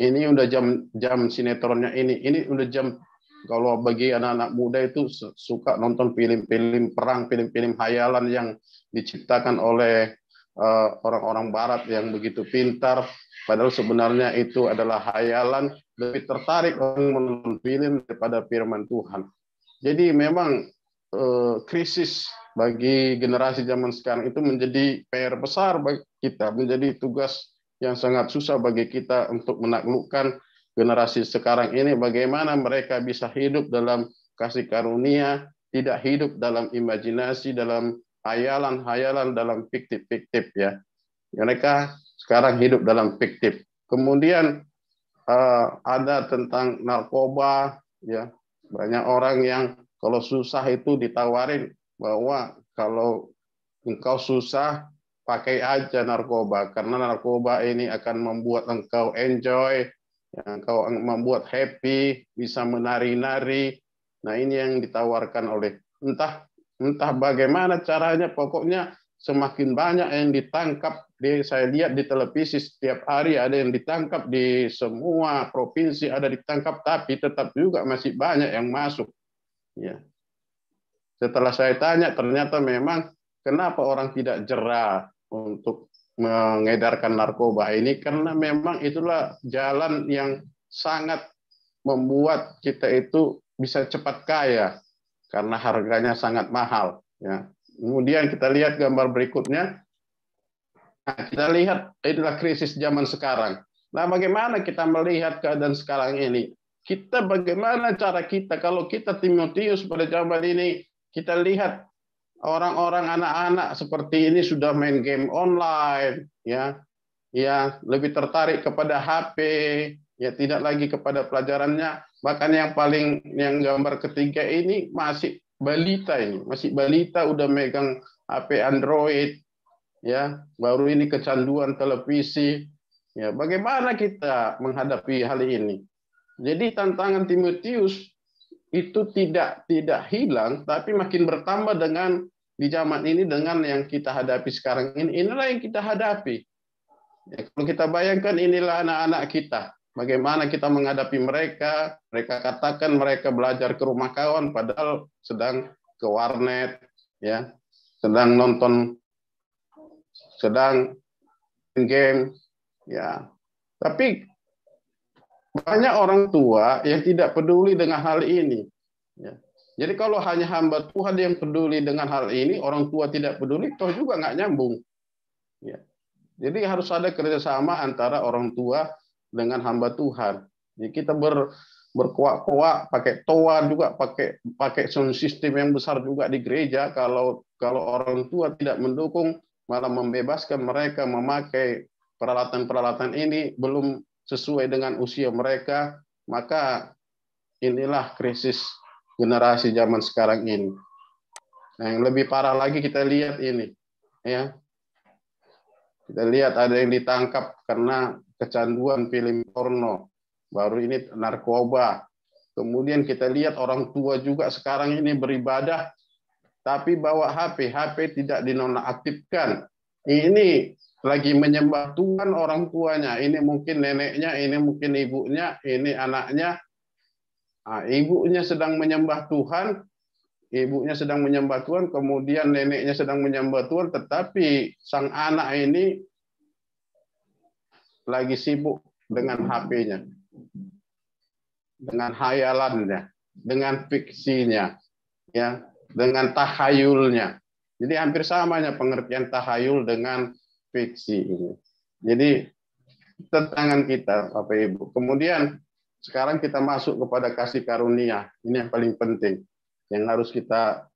ini udah jam sinetronnya ini udah jam kalau bagi anak-anak muda itu suka nonton film-film perang, film-film hayalan yang diciptakan oleh orang-orang barat yang begitu pintar, padahal sebenarnya itu adalah hayalan, lebih tertarik menonton film daripada firman Tuhan. Jadi memang krisis bagi generasi zaman sekarang itu menjadi PR besar bagi kita, menjadi tugas yang sangat susah bagi kita untuk menaklukkan generasi sekarang ini, bagaimana mereka bisa hidup dalam kasih karunia, tidak hidup dalam imajinasi, dalam hayalan-hayalan, dalam fiktif-fiktif ya. Mereka sekarang hidup dalam fiktif. Kemudian ada tentang narkoba ya. Banyak orang yang kalau susah itu ditawarin bahwa kalau engkau susah pakai aja narkoba, karena narkoba ini akan membuat engkau enjoy, engkau membuat happy, bisa menari-nari. Nah, ini yang ditawarkan oleh entah bagaimana caranya, pokoknya semakin banyak yang ditangkap. Saya lihat di televisi setiap hari ada yang ditangkap, di semua provinsi ada ditangkap, tapi tetap juga masih banyak yang masuk. Ya. Setelah saya tanya, ternyata memang kenapa orang tidak jera untuk mengedarkan narkoba ini, karena memang itulah jalan yang sangat membuat kita itu bisa cepat kaya, karena harganya sangat mahal. Ya. Kemudian kita lihat gambar berikutnya. Nah, kita lihat inilah krisis zaman sekarang. Nah, bagaimana kita melihat keadaan sekarang ini? Kita bagaimana cara kita, kalau kita Timotius pada zaman ini, kita lihat orang-orang anak-anak seperti ini sudah main game online, ya lebih tertarik kepada HP, ya tidak lagi kepada pelajarannya. Bahkan yang gambar ketiga ini masih balita udah megang HP Android, ya baru ini kecanduan televisi. Ya, bagaimana kita menghadapi hal ini? Jadi tantangan Timotius itu tidak hilang, tapi makin bertambah dengan di zaman ini, dengan yang kita hadapi sekarang ini. Inilah yang kita hadapi. Ya, kalau kita bayangkan inilah anak-anak kita, bagaimana kita menghadapi mereka. Mereka katakan mereka belajar ke rumah kawan, padahal sedang ke warnet, ya, sedang nonton, sedang game, ya. Tapi banyak orang tua yang tidak peduli dengan hal ini. Ya. Jadi kalau hanya hamba Tuhan yang peduli dengan hal ini, orang tua tidak peduli, toh juga nggak nyambung. Ya. Jadi harus ada kerjasama antara orang tua dengan hamba Tuhan. Jadi kita berkuak-kuak, pakai toa juga, pakai sound system yang besar juga di gereja. Kalau orang tua tidak mendukung, malah membebaskan mereka memakai peralatan-peralatan ini belum sesuai dengan usia mereka, maka inilah krisis generasi zaman sekarang ini. Nah, yang lebih parah lagi kita lihat ini, ya. Kita lihat ada yang ditangkap karena kecanduan film porno, baru ini narkoba. Kemudian kita lihat orang tua juga sekarang ini beribadah, tapi bawa HP tidak dinonaktifkan. Ini lagi menyembah Tuhan orang tuanya, ini mungkin neneknya, ini mungkin ibunya, ini anaknya. Nah, ibunya sedang menyembah Tuhan, kemudian neneknya sedang menyembah Tuhan, tetapi sang anak ini lagi sibuk dengan HP-nya, dengan hayalannya, dengan fiksinya, ya, dengan tahayulnya. Jadi hampir samanya pengertian tahayul dengan fiksi ini. Jadi tantangan kita, Bapak Ibu. Kemudian sekarang kita masuk kepada kasih karunia. Ini yang paling penting, yang harus kita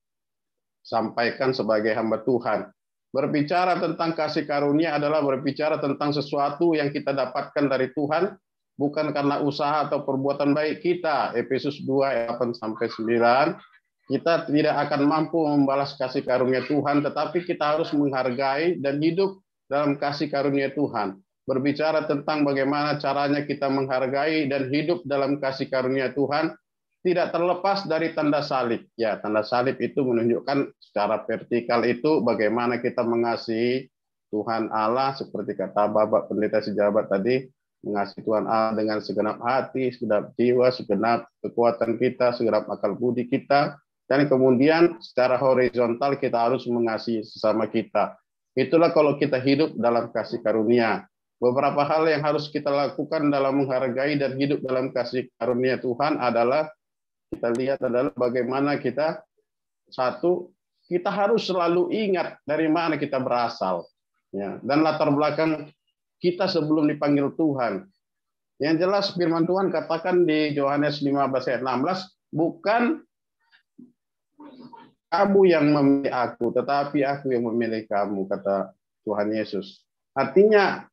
sampaikan sebagai hamba Tuhan. Berbicara tentang kasih karunia adalah berbicara tentang sesuatu yang kita dapatkan dari Tuhan, bukan karena usaha atau perbuatan baik kita. Efesus 2 ayat 8-9. Kita tidak akan mampu membalas kasih karunia Tuhan, tetapi kita harus menghargai dan hidup dalam kasih karunia Tuhan. Berbicara tentang bagaimana caranya kita menghargai dan hidup dalam kasih karunia Tuhan, tidak terlepas dari tanda salib. Ya, tanda salib itu menunjukkan secara vertikal itu bagaimana kita mengasihi Tuhan Allah, seperti kata Bapak Pendeta Sejabat tadi, mengasihi Tuhan Allah dengan segenap hati, segenap jiwa, segenap kekuatan kita, segenap akal budi kita, dan kemudian secara horizontal kita harus mengasihi sesama kita. Itulah kalau kita hidup dalam kasih karunia. Beberapa hal yang harus kita lakukan dalam menghargai dan hidup dalam kasih karunia Tuhan adalah, kita lihat adalah bagaimana kita, satu, kita harus selalu ingat dari mana kita berasal, ya, dan latar belakang kita sebelum dipanggil Tuhan. Yang jelas firman Tuhan katakan di Yohanes 15 ayat 16, bukan kamu yang memilih aku, tetapi aku yang memilih kamu, kata Tuhan Yesus. Artinya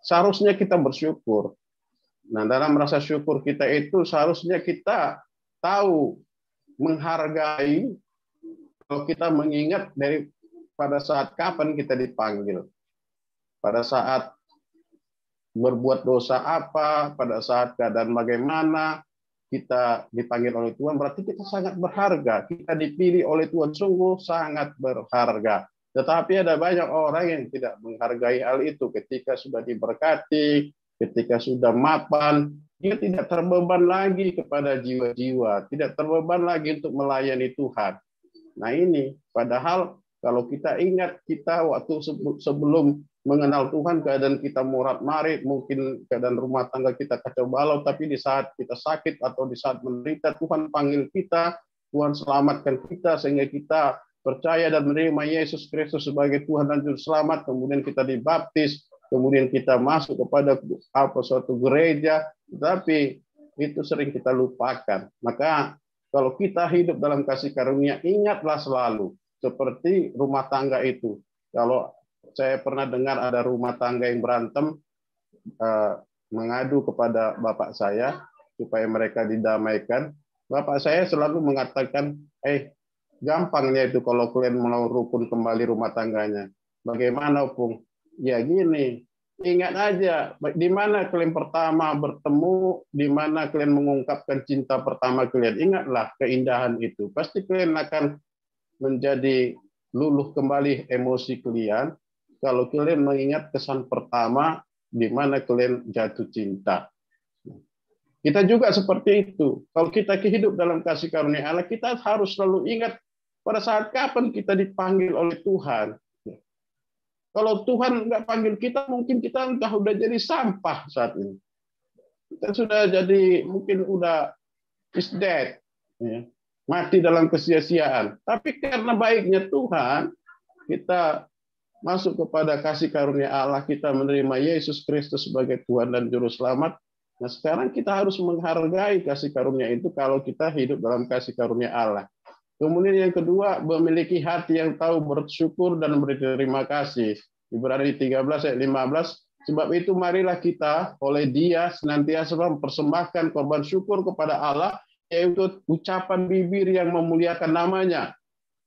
seharusnya kita bersyukur. Nah, dalam rasa syukur kita itu seharusnya kita tahu menghargai, kalau kita mengingat dari pada saat kapan kita dipanggil. Pada saat berbuat dosa apa, pada saat keadaan bagaimana kita dipanggil oleh Tuhan, berarti kita sangat berharga. Kita dipilih oleh Tuhan, sungguh sangat berharga. Tetapi ada banyak orang yang tidak menghargai hal itu. Ketika sudah diberkati, ketika sudah mapan, dia tidak terbeban lagi kepada jiwa-jiwa, tidak terbeban lagi untuk melayani Tuhan. Nah ini, padahal kalau kita ingat, kita waktu sebelum mengenal Tuhan, keadaan kita morat-marit, mungkin keadaan rumah tangga kita kacau balau, tapi di saat kita sakit atau di saat menderita, Tuhan panggil kita, Tuhan selamatkan kita, sehingga kita percaya dan menerima Yesus Kristus sebagai Tuhan dan Juru Selamat, kemudian kita dibaptis, kemudian kita masuk kepada suatu gereja, tapi itu sering kita lupakan. Maka kalau kita hidup dalam kasih karunia, ingatlah selalu, seperti rumah tangga itu. Kalau saya pernah dengar ada rumah tangga yang berantem, mengadu kepada bapak saya supaya mereka didamaikan. Bapak saya selalu mengatakan, gampangnya itu kalau kalian mau rukun kembali rumah tangganya. Bagaimana, Pung? Ya gini, ingat aja di mana kalian pertama bertemu, di mana kalian mengungkapkan cinta pertama kalian. Ingatlah keindahan itu. Pasti kalian akan menjadi luluh kembali emosi kalian kalau kalian mengingat kesan pertama di mana kalian jatuh cinta. Kita juga seperti itu. Kalau kita hidup dalam kasih karunia Allah, kita harus selalu ingat pada saat kapan kita dipanggil oleh Tuhan. Kalau Tuhan nggak panggil kita, mungkin kita udah jadi sampah saat ini. Kita sudah jadi, mungkin udah is dead, ya, mati dalam kesia-siaan. Tapi karena baiknya Tuhan, kita masuk kepada kasih karunia Allah, kita menerima Yesus Kristus sebagai Tuhan dan Juru Selamat. Nah, sekarang kita harus menghargai kasih karunia itu kalau kita hidup dalam kasih karunia Allah. Kemudian yang kedua, memiliki hati yang tahu bersyukur dan berterima kasih. Ibrani 13 ayat 15, sebab itu marilah kita oleh Dia senantiasa mempersembahkan korban syukur kepada Allah, yaitu ucapan bibir yang memuliakan namanya.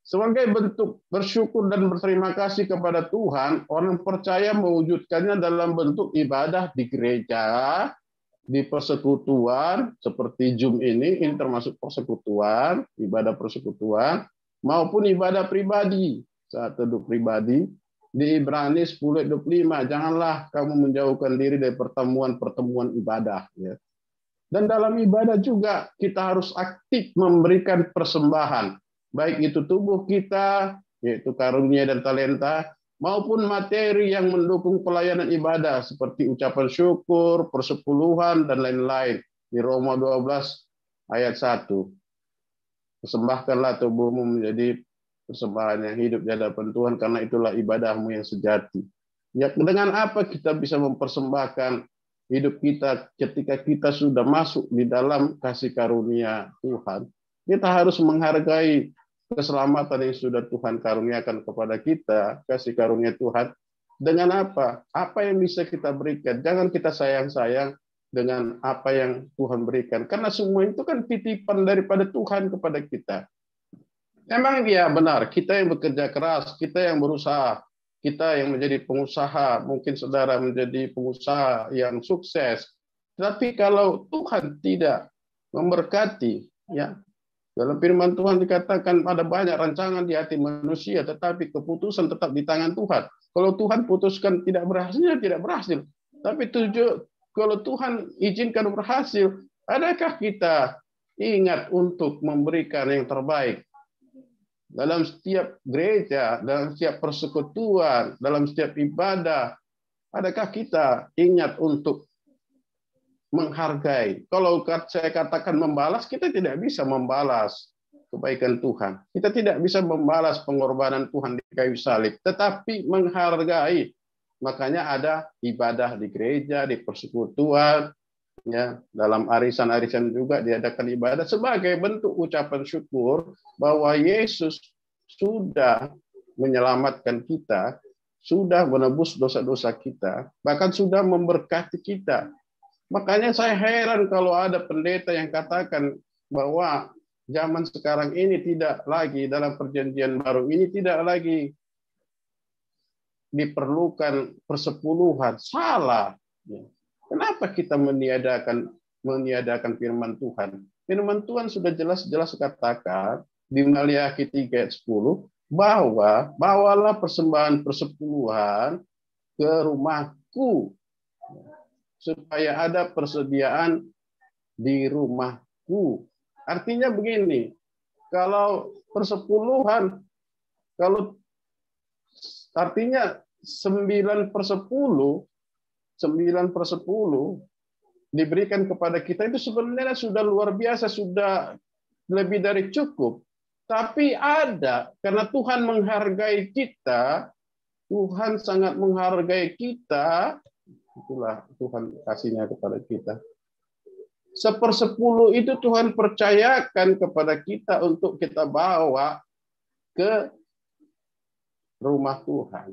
Sebagai bentuk bersyukur dan berterima kasih kepada Tuhan, orang percaya mewujudkannya dalam bentuk ibadah di gereja, di persekutuan, seperti Zoom ini termasuk persekutuan, ibadah persekutuan, maupun ibadah pribadi, saat teduh pribadi. Di Ibrani 10:25, janganlah kamu menjauhkan diri dari pertemuan-pertemuan ibadah. Ya. Dan dalam ibadah juga kita harus aktif memberikan persembahan, baik itu tubuh kita, yaitu karunia dan talenta, maupun materi yang mendukung pelayanan ibadah, seperti ucapan syukur, persepuluhan, dan lain-lain. Di Roma 12 ayat 1. Persembahkanlah tubuhmu menjadi persembahan yang hidup di hadapan Tuhan, karena itulah ibadahmu yang sejati. Ya, dengan apa kita bisa mempersembahkan hidup kita ketika kita sudah masuk di dalam kasih karunia Tuhan? Kita harus menghargai keselamatan yang sudah Tuhan karuniakan kepada kita, kasih karunia Tuhan. Dengan apa? Apa yang bisa kita berikan? Jangan kita sayang-sayang dengan apa yang Tuhan berikan. Karena semua itu kan titipan daripada Tuhan kepada kita. Memang ya benar, kita yang bekerja keras, kita yang berusaha, kita yang menjadi pengusaha, mungkin saudara menjadi pengusaha yang sukses. Tapi kalau Tuhan tidak memberkati, ya, dalam firman Tuhan dikatakan ada banyak rancangan di hati manusia, tetapi keputusan tetap di tangan Tuhan. Kalau Tuhan putuskan tidak berhasil, tidak berhasil. Tapi Kalau Tuhan izinkan berhasil, adakah kita ingat untuk memberikan yang terbaik? Dalam setiap gereja, dalam setiap persekutuan, dalam setiap ibadah, adakah kita ingat untuk menghargai? Kalau saya katakan membalas, kita tidak bisa membalas kebaikan Tuhan. Kita tidak bisa membalas pengorbanan Tuhan di kayu salib, tetapi menghargai. Makanya ada ibadah di gereja, di persekutuan, ya, dalam arisan-arisan juga diadakan ibadah sebagai bentuk ucapan syukur bahwa Yesus sudah menyelamatkan kita, sudah menebus dosa-dosa kita, bahkan sudah memberkati kita. Makanya saya heran kalau ada pendeta yang katakan bahwa zaman sekarang ini tidak lagi, dalam perjanjian baru ini tidak lagi diperlukan persepuluhan. Salah. Kenapa kita meniadakan firman Tuhan? Firman Tuhan sudah jelas-jelas katakan di Maliaki 3 ayat 10 bahwa bawalah persembahan persepuluhan ke rumahku supaya ada persediaan di rumahku. Artinya begini, kalau persepuluhan, kalau artinya 9/10 diberikan kepada kita itu sebenarnya sudah luar biasa, sudah lebih dari cukup. Tapi ada, karena Tuhan menghargai kita, Tuhan sangat menghargai kita, itulah Tuhan kasihnya kepada kita. 1/10 itu Tuhan percayakan kepada kita untuk kita bawa ke rumah Tuhan,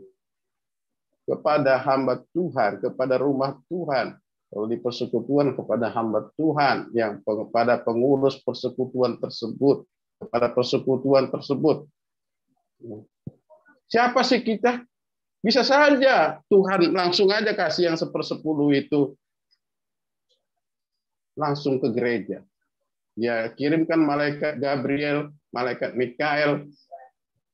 kepada hamba Tuhan, kepada rumah Tuhan. Kalau di persekutuan kepada hamba Tuhan, yang kepada pengurus persekutuan tersebut, kepada persekutuan tersebut. Siapa sih kita? Bisa saja Tuhan langsung aja kasih yang 1/10 itu langsung ke gereja. Ya, kirimkan malaikat Gabriel, malaikat Mikael,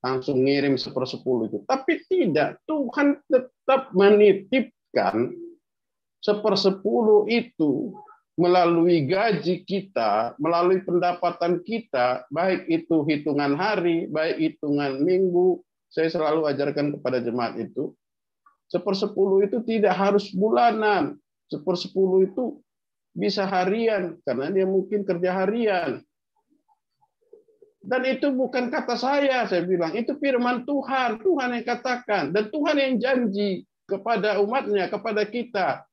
langsung ngirim 1/10 itu. Tapi tidak, Tuhan tetap menitipkan 1/10 itu melalui gaji kita, melalui pendapatan kita, baik itu hitungan hari, baik hitungan minggu. Saya selalu ajarkan kepada jemaat itu, 1/10 itu tidak harus bulanan. 1/10 itu bisa harian, karena dia mungkin kerja harian. Dan itu bukan kata saya bilang, itu firman Tuhan. Tuhan yang katakan, dan Tuhan yang janji kepada umatnya, kepada kita.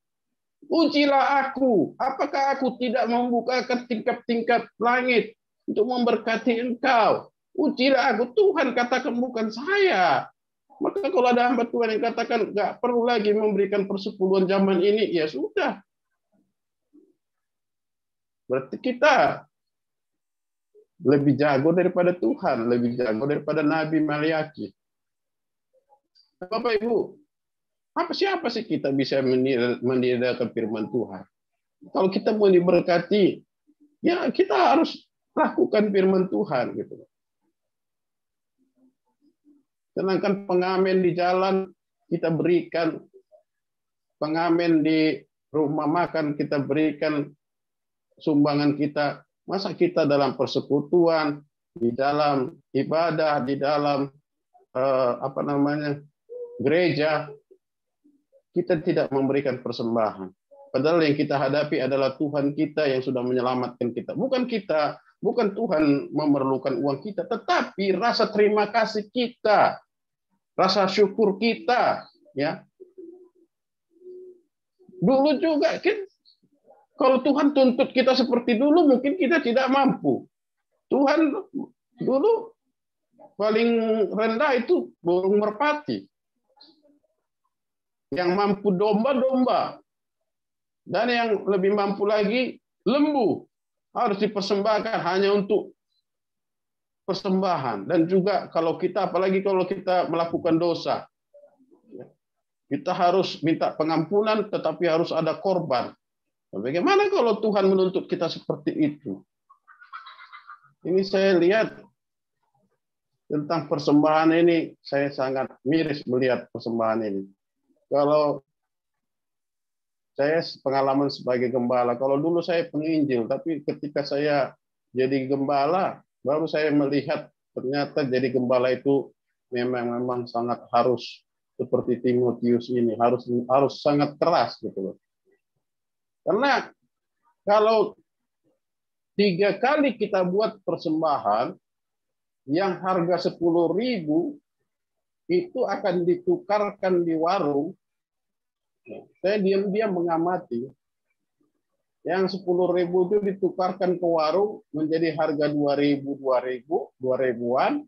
Ujilah aku, apakah aku tidak membukakan tingkap-tingkap langit untuk memberkati engkau? Ujilah aku, Tuhan katakan, bukan saya. Maka kalau ada hamba Tuhan yang katakan, nggak perlu lagi memberikan persepuluhan zaman ini, ya sudah. Berarti kita lebih jago daripada Tuhan, lebih jago daripada Nabi Maliaki. Bapak Ibu, siapa sih kita bisa meniadakan firman Tuhan? Kalau kita mau diberkati, ya kita harus lakukan firman Tuhan gitu. Sedangkan pengamen di jalan kita berikan, pengamen di rumah makan kita berikan sumbangan kita. Masa kita dalam persekutuan, di dalam ibadah, di dalam gereja, kita tidak memberikan persembahan. Padahal yang kita hadapi adalah Tuhan kita yang sudah menyelamatkan kita. Bukan Tuhan memerlukan uang kita, tetapi rasa terima kasih kita, rasa syukur kita, ya. Dulu juga kalau Tuhan tuntut kita seperti dulu, mungkin kita tidak mampu. Tuhan dulu paling rendah itu burung merpati. Yang mampu domba-domba. Dan yang lebih mampu lagi, lembu. Harus dipersembahkan hanya untuk persembahan. Dan juga apalagi kalau kita melakukan dosa. Kita harus minta pengampunan, tetapi harus ada korban. Bagaimana kalau Tuhan menuntut kita seperti itu? Ini saya lihat tentang persembahan ini, saya sangat miris melihat persembahan ini. Kalau saya pengalaman sebagai gembala. Kalau dulu saya penginjil, tapi ketika saya jadi gembala, baru saya melihat ternyata jadi gembala itu memang sangat harus seperti Timotius ini, harus sangat keras gitu loh. Karena kalau 3 kali kita buat persembahan yang harga 10.000 itu akan ditukarkan di warung. Saya diam-diam mengamati. Yang 10.000 itu ditukarkan ke warung menjadi harga 2.000-an.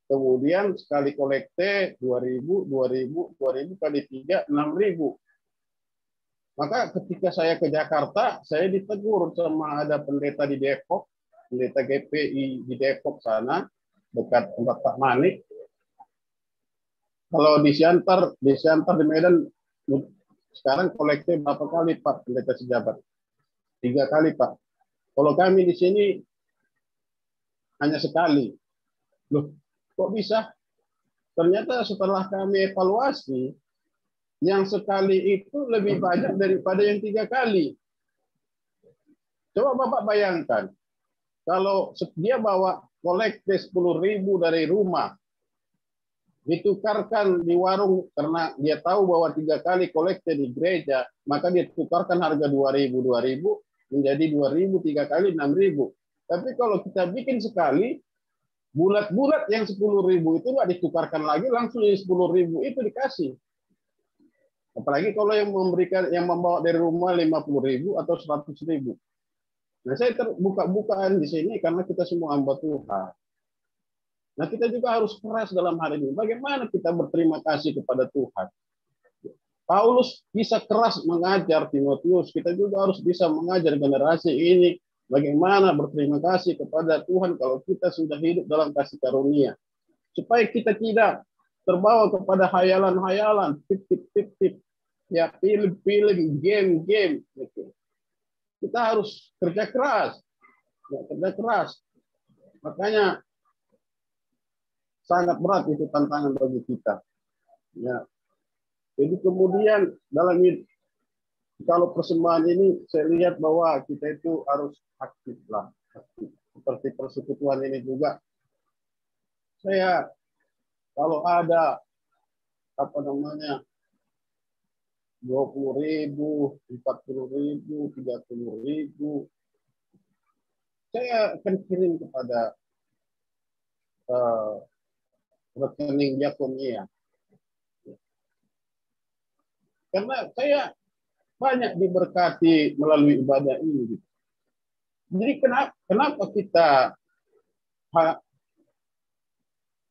Kemudian sekali kolekte 2.000 kali 3, 6.000. Maka ketika saya ke Jakarta, saya ditegur sama ada pendeta di Depok, pendeta GPI di Depok sana, dekat tempat Pak Manik. Kalau di Siantar di Medan, sekarang kolekte berapa kali Pak pendeta sejabat? 3 kali Pak. Kalau kami di sini hanya sekali. Loh, kok bisa? Ternyata setelah kami evaluasi, yang sekali itu lebih banyak daripada yang 3 kali. Coba Bapak bayangkan, kalau dia bawa kolekte 10.000 dari rumah, ditukarkan di warung karena dia tahu bahwa 3 kali kolekte di gereja, maka dia tukarkan harga 2.000 menjadi 2.000 3 kali 6.000. Tapi kalau kita bikin sekali, bulat-bulat yang 10.000 itu nggak ditukarkan lagi, langsung 10.000 itu dikasih. Apalagi kalau yang membawa dari rumah 50.000 atau 100.000. Nah, saya terbuka-bukaan di sini karena kita semua hamba Tuhan. Nah, kita juga harus keras dalam hal ini. Bagaimana kita berterima kasih kepada Tuhan? Paulus bisa keras mengajar Timotius, kita juga harus bisa mengajar generasi ini bagaimana berterima kasih kepada Tuhan kalau kita sudah hidup dalam kasih karunia. Supaya kita tidak terbawa kepada hayalan-hayalan, tip-tip, ya film-film, game-game. Kita harus kerja keras. Ya, kerja keras. Makanya sangat berat itu tantangan bagi kita. Ya. Jadi kemudian dalam kalau persembahan ini saya lihat bahwa kita itu harus aktif lah. Aktif. Seperti persekutuan ini juga. Saya kalau ada 20.000, 40.000, 30.000, saya akan kirim kepada rekening diakonia. Karena saya banyak diberkati melalui ibadah ini. Jadi kenapa kita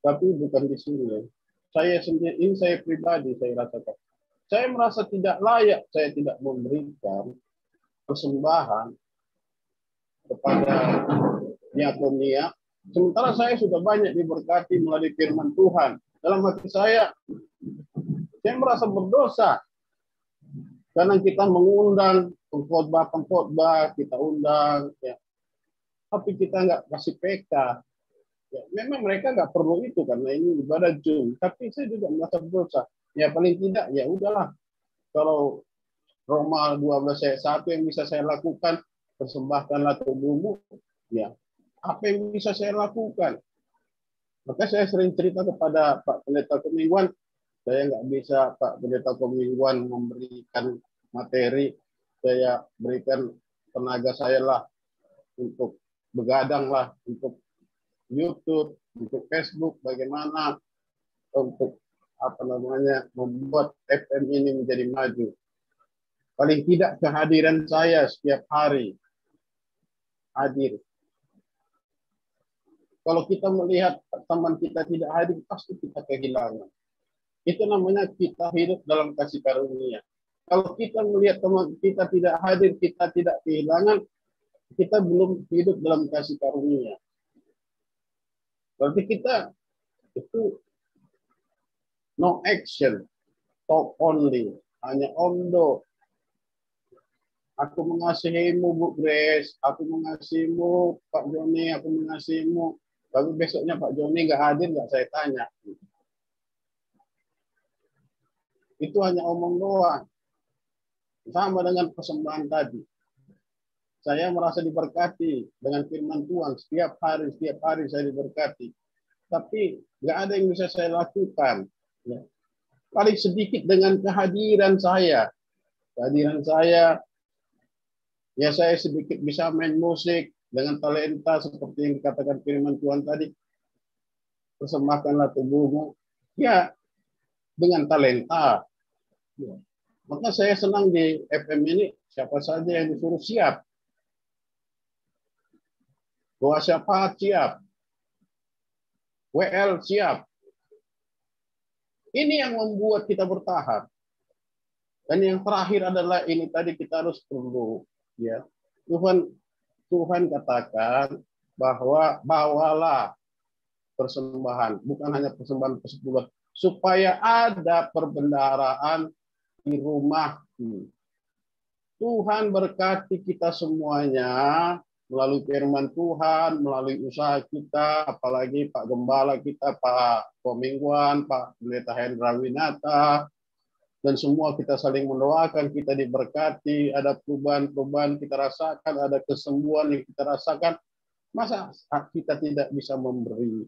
tapi bukan di sini. Saya sendiri, ini saya pribadi, saya rasakan. Saya merasa tidak layak, saya tidak memberikan persembahan kepada diakonia. Sementara saya sudah banyak diberkati melalui firman Tuhan. Dalam hati saya merasa berdosa. Karena kita mengundang pengkhotbah, kita undang, ya. Tapi kita nggak kasih PK. Ya, memang mereka nggak perlu itu karena ini ibadah Zoom. Tapi saya juga merasa berdosa. Ya paling tidak, ya udahlah. Kalau Roma 12 ayat 1 yang bisa saya lakukan, persembahkanlah tubuhmu. Ya, apa yang bisa saya lakukan? Maka saya sering cerita kepada Pak Pendeta Kemingguan, saya nggak bisa Pak Pendeta Kemingguan memberikan materi, saya berikan tenaga saya lah untuk begadang lah, untuk YouTube, untuk Facebook, bagaimana untuk membuat FM ini menjadi maju. Paling tidak kehadiran saya setiap hari hadir. Kalau kita melihat teman kita tidak hadir, pasti kita kehilangan. Itu namanya kita hidup dalam kasih karunia. Kalau kita melihat teman kita tidak hadir, kita tidak kehilangan, kita belum hidup dalam kasih karunia. Berarti kita itu no action, talk only, hanya omdo. Aku mengasihimu Bu Grace, aku mengasihimu Pak Joni, aku mengasihimu. Tapi besoknya Pak Joni nggak hadir, nggak saya tanya. Itu hanya omong doang. Sama dengan persembahan tadi. Saya merasa diberkati dengan firman Tuhan. Setiap hari saya diberkati. Tapi nggak ada yang bisa saya lakukan. Ya. Paling sedikit dengan kehadiran saya. Kehadiran saya, ya saya sedikit bisa main musik dengan talenta seperti yang dikatakan firman Tuhan tadi. Persembahkanlah tubuhmu. Ya, dengan talenta. Ya. Maka saya senang di FM ini, siapa saja yang disuruh siap. Doa syafaat siap. WL siap. Ini yang membuat kita bertahan. Dan yang terakhir adalah ini tadi kita harus perlu, ya. Tuhan katakan bahwa bawalah persembahan, bukan hanya persembahan persepuluhan, supaya ada perbendaharaan di rumahku. Tuhan berkati kita semuanya melalui firman Tuhan, melalui usaha kita, apalagi Pak Gembala kita, Pak Pomingguan, Pak Pendeta Hendra Winata, dan semua kita saling mendoakan, kita diberkati, ada perubahan-perubahan kita rasakan, ada kesembuhan yang kita rasakan. Masa kita tidak bisa memberi?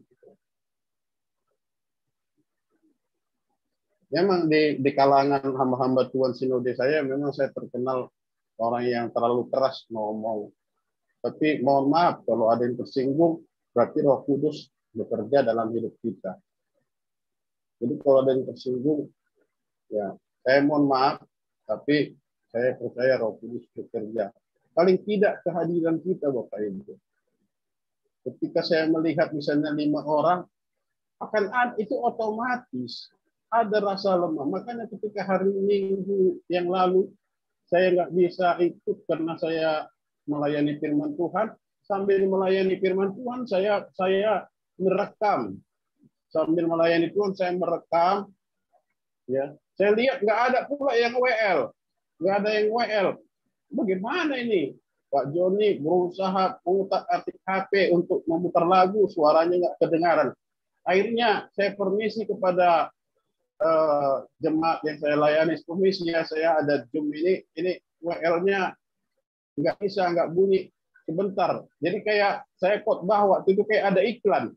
Memang di kalangan hamba-hamba Tuhan Sinode saya, memang saya terkenal orang yang terlalu keras ngomong. Tapi mohon maaf kalau ada yang tersinggung, berarti Roh Kudus bekerja dalam hidup kita. Jadi kalau ada yang tersinggung, ya saya mohon maaf, tapi saya percaya Roh Kudus bekerja. Paling tidak kehadiran kita, Bapak Ibu. Ketika saya melihat misalnya 5 orang, akan ada, itu otomatis ada rasa lemah. Makanya ketika hari Minggu yang lalu, saya nggak bisa ikut karena saya melayani firman Tuhan. Sambil melayani firman Tuhan, saya merekam. Sambil melayani Tuhan, saya merekam. Ya, saya lihat nggak ada pula yang WL, nggak ada yang WL. Bagaimana ini? Pak Joni berusaha mengutak-atik HP untuk memutar lagu, suaranya nggak kedengaran. Akhirnya saya permisi kepada jemaat yang saya layani, permisinya saya ada Zoom ini WL-nya nggak bunyi sebentar. Jadi kayak saya khotbah waktu itu kayak ada iklan.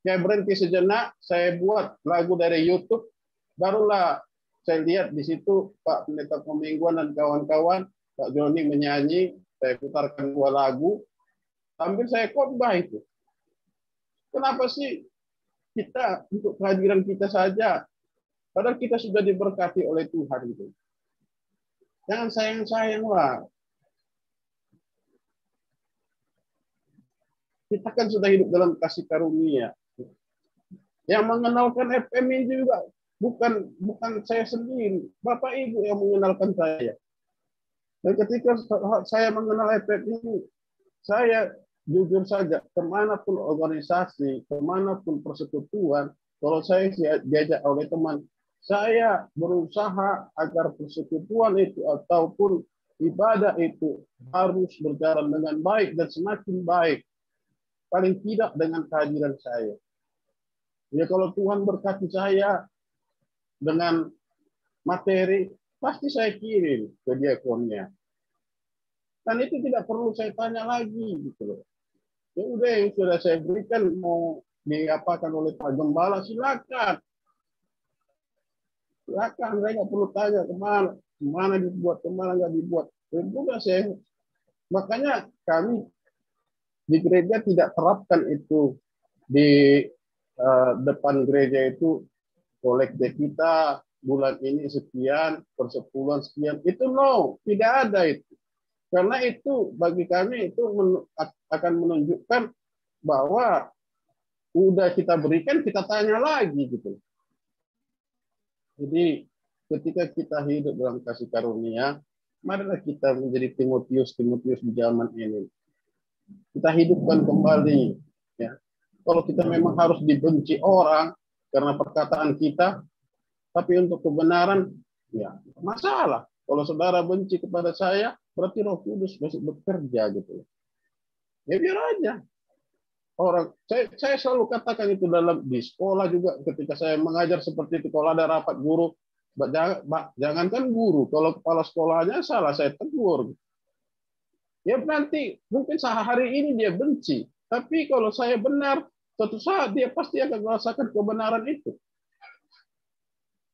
Saya berhenti sejenak, saya buat lagu dari YouTube, barulah saya lihat di situ Pak Pendeta Pomingguan dan kawan-kawan, Pak Joni menyanyi, saya putarkan 2 lagu, sambil saya khotbah itu. Kenapa sih kita untuk kehadiran kita saja, padahal kita sudah diberkati oleh Tuhan itu. Jangan sayang-sayang lah. Kita kan sudah hidup dalam kasih karunia. Yang mengenalkan FM ini juga bukan saya sendiri, Bapak Ibu yang mengenalkan saya. Dan ketika saya mengenal FM ini, saya jujur saja, kemanapun organisasi, kemanapun persekutuan, kalau saya diajak oleh teman, saya berusaha agar persekutuan itu ataupun ibadah itu harus berjalan dengan baik dan semakin baik. Paling tidak dengan kehadiran saya. Ya kalau Tuhan berkati saya dengan materi, pasti saya kirim ke diakonnya. Dan itu tidak perlu saya tanya lagi gitu loh. Ya udah yang sudah saya berikan mau diapakan oleh Pak Gembala, silakan. Silakan, saya nggak perlu tanya kemana dibuat, kemana nggak dibuat. Dan juga saya, makanya kami di gereja tidak terapkan itu di depan gereja itu kolekte kita bulan ini sekian, persepuluhan sekian. Itu tidak ada itu. Karena itu bagi kami itu akan menunjukkan bahwa udah kita berikan, kita tanya lagi gitu. Jadi ketika kita hidup dalam kasih karunia, marilah kita menjadi Timotius di zaman ini. Kita hidupkan kembali. Ya. Kalau kita memang harus dibenci orang karena perkataan kita, tapi untuk kebenaran, ya masalah. Kalau saudara benci kepada saya, berarti Roh Kudus masih bekerja gitu. Ya biar aja. Orang, saya selalu katakan itu di sekolah juga ketika saya mengajar seperti itu, kalau ada rapat guru, Jangankan guru, kalau kepala sekolahnya salah saya tegur. Ya nanti mungkin sehari ini dia benci, tapi kalau saya benar, suatu saat dia pasti akan merasakan kebenaran itu.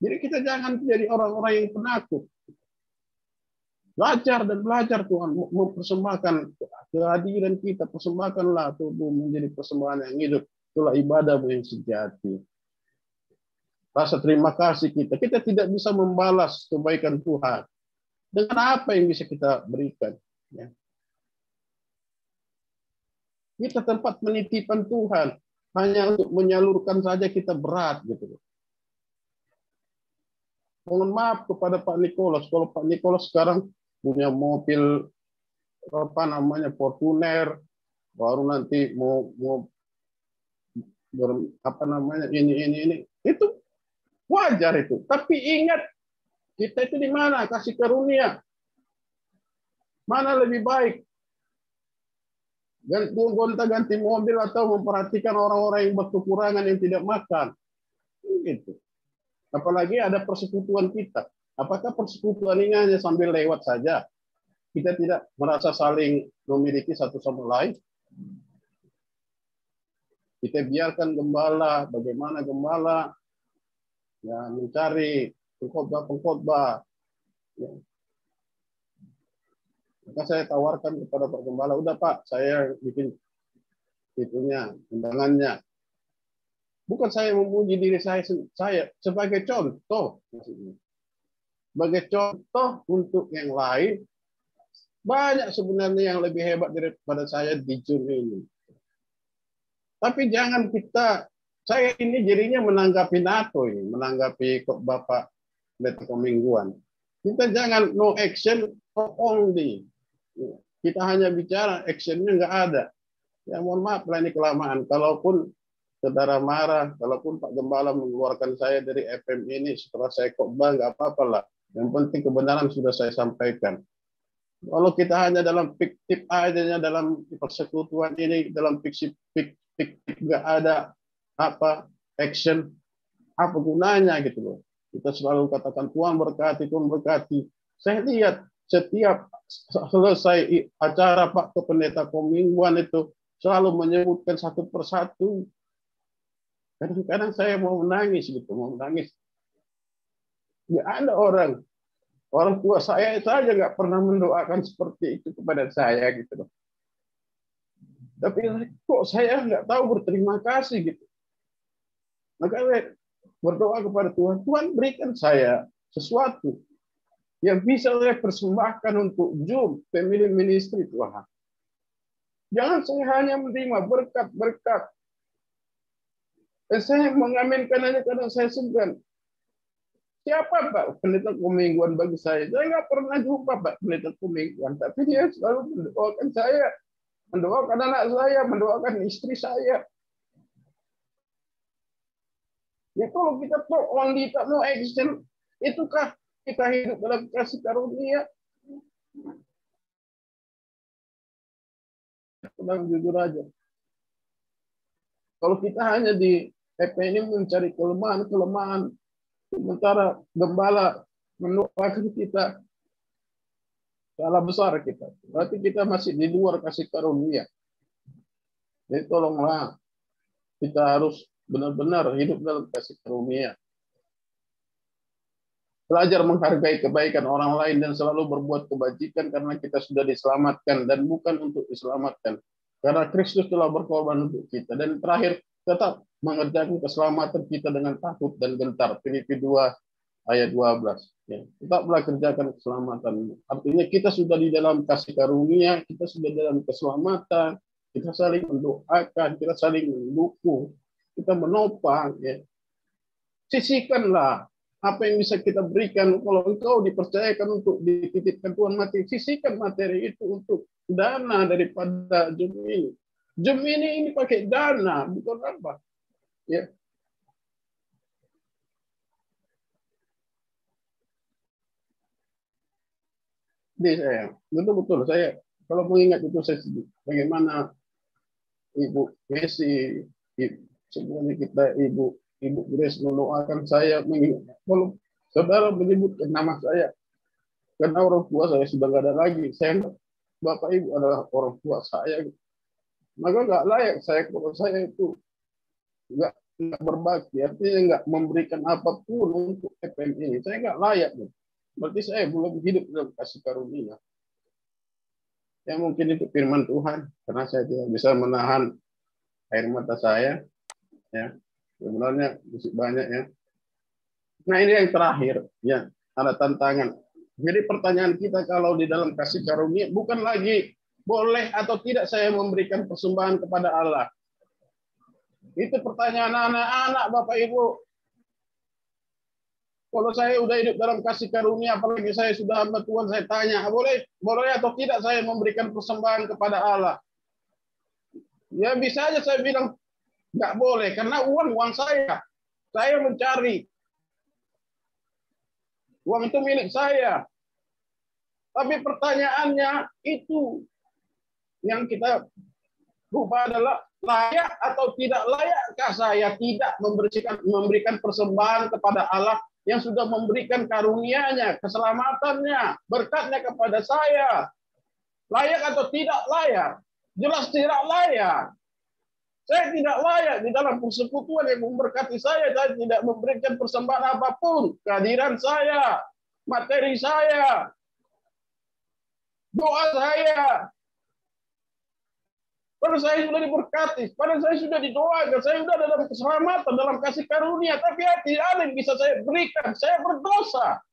Jadi kita jangan jadi orang-orang yang penakut. Belajar dan belajar Tuhan, mempersembahkan kehadiran kita, persembahkanlah tubuh menjadi persembahan yang hidup. Itulah ibadah yang sejati. Rasa terima kasih kita tidak bisa membalas kebaikan Tuhan. Dengan apa yang bisa kita berikan? Ya. Kita tempat penitipan Tuhan. Hanya untuk menyalurkan saja kita berat. Gitu. Mohon maaf kepada Pak Nikolas. Kalau Pak Nikolas sekarang punya mobil Fortuner, baru nanti mau ini. Itu wajar itu. Tapi ingat, kita itu di mana? Kasih karunia. Mana lebih baik? Gonta-ganti mobil atau memperhatikan orang-orang yang berkekurangan yang tidak makan. Gitu. Apalagi ada persekutuan kita. Apakah persekutuan ini hanya sambil lewat saja? Kita tidak merasa saling memiliki satu sama lain? Kita biarkan gembala, bagaimana gembala ya, mencari pengkhotbah. Ya. Maka saya tawarkan kepada Pak Gembala, udah Pak, saya bikin itunya, undangannya. Bukan saya memuji diri saya sebagai contoh. Sebagai contoh untuk yang lain, banyak sebenarnya yang lebih hebat daripada saya di Jun ini. Tapi jangan saya ini jadinya menanggapi NATO ini, menanggapi kok Bapak Pendeta Kemingguan. Kita jangan no action, only. Kita hanya bicara, actionnya nggak ada. Ya mohon maaf lah ini kelamaan. Kalaupun saudara marah, kalaupun Pak Gembala mengeluarkan saya dari FM ini setelah saya khotbah, nggak apa-apa lah. Yang penting kebenaran sudah saya sampaikan. Kalau kita hanya dalam fiktif aja, dalam persekutuan ini, dalam fiktif nggak ada action, apa gunanya gitu loh. Kita selalu katakan Tuhan berkati, Tuhan berkati. Saya lihat setiap selesai acara Pak Pendeta Kemingguan itu selalu menyebutkan satu persatu. Kadang-kadang saya mau menangis gitu, mau menangis. Nggak ada orang tua saya saja nggak pernah mendoakan seperti itu kepada saya gitu loh. Tapi kok saya nggak tahu berterima kasih gitu. Maka saya berdoa kepada Tuhan, Tuhan berikan saya sesuatu yang bisa saya persembahkan untuk Zoom Family Ministry Tuhan. Jangan saya hanya menerima berkat-berkat. Dan saya mengaminkan hanya karena saya segan. Siapa Pak Pendeta Kemingguan bagi saya? Saya nggak pernah jumpa Pak Pendeta Kemingguan, tapi dia selalu mendoakan saya, mendoakan anak saya, mendoakan istri saya. Ya kalau kita talk only, no action, itukah kita hidup dalam kasih karunia? Tenang, jujur aja. Kalau kita hanya di ini mencari kelemahan, sementara Gembala mendoakan kita, salah besar kita. Berarti kita masih di luar kasih karunia. Jadi tolonglah, kita harus benar-benar hidup dalam kasih karunia. Belajar menghargai kebaikan orang lain dan selalu berbuat kebajikan karena kita sudah diselamatkan dan bukan untuk diselamatkan. Karena Kristus telah berkorban untuk kita. Dan terakhir, tetap mengerjakan keselamatan kita dengan takut dan gentar. Filipi 2 ayat 12. Ya, tetaplah kerjakan keselamatan. Artinya kita sudah di dalam kasih karunia, kita sudah dalam keselamatan, kita saling mendoakan, kita saling mendukung, kita menopang. Ya. Sisihkanlah apa yang bisa kita berikan. Kalau engkau dipercayakan untuk dititipkan Tuhan mati, sisihkan materi itu untuk dana daripada Zoom ini. Zoom ini pakai dana, bukan apa. Ya. Jadi saya, betul-betul saya kalau mengingat itu saya sedih. Bagaimana Ibu Messi, semuanya kita Ibu Grace mendoakan saya, kalau Saudara menyebutkan nama saya, karena orang tua saya sudah nggak ada lagi. Bapak Ibu adalah orang tua saya. Maka nggak layak kalau saya itu nggak berbakti, artinya nggak memberikan apapun untuk FM ini. Saya nggak layak. Berarti saya belum hidup dalam kasih karunia. Ya mungkin itu firman Tuhan, karena saya tidak bisa menahan air mata saya. Ya, sebenarnya masih banyak ya. Nah ini yang terakhir, ya ada tantangan. Jadi pertanyaan kita kalau di dalam kasih karunia bukan lagi boleh atau tidak saya memberikan persembahan kepada Allah. Itu pertanyaan anak-anak, Bapak Ibu. Kalau saya udah hidup dalam kasih karunia, apalagi saya sudah hamba Tuhan, saya tanya, boleh atau tidak saya memberikan persembahan kepada Allah? Ya bisa aja saya bilang nggak boleh, karena uang saya. Saya mencari. Uang itu milik saya. Tapi pertanyaannya itu yang kita lupa adalah layak atau tidak layakkah saya tidak memberikan persembahan kepada Allah yang sudah memberikan karunia-Nya, keselamatannya, berkatnya kepada saya. Layak atau tidak layak? Jelas tidak layak. Saya tidak layak di dalam persekutuan yang memberkati saya. Saya tidak memberikan persembahan apapun. Kehadiran saya, materi saya, doa saya. Padahal saya sudah diberkati, padahal saya sudah didoakan, saya sudah dalam keselamatan, dalam kasih karunia, tapi tidak ada yang bisa saya berikan. Saya berdosa.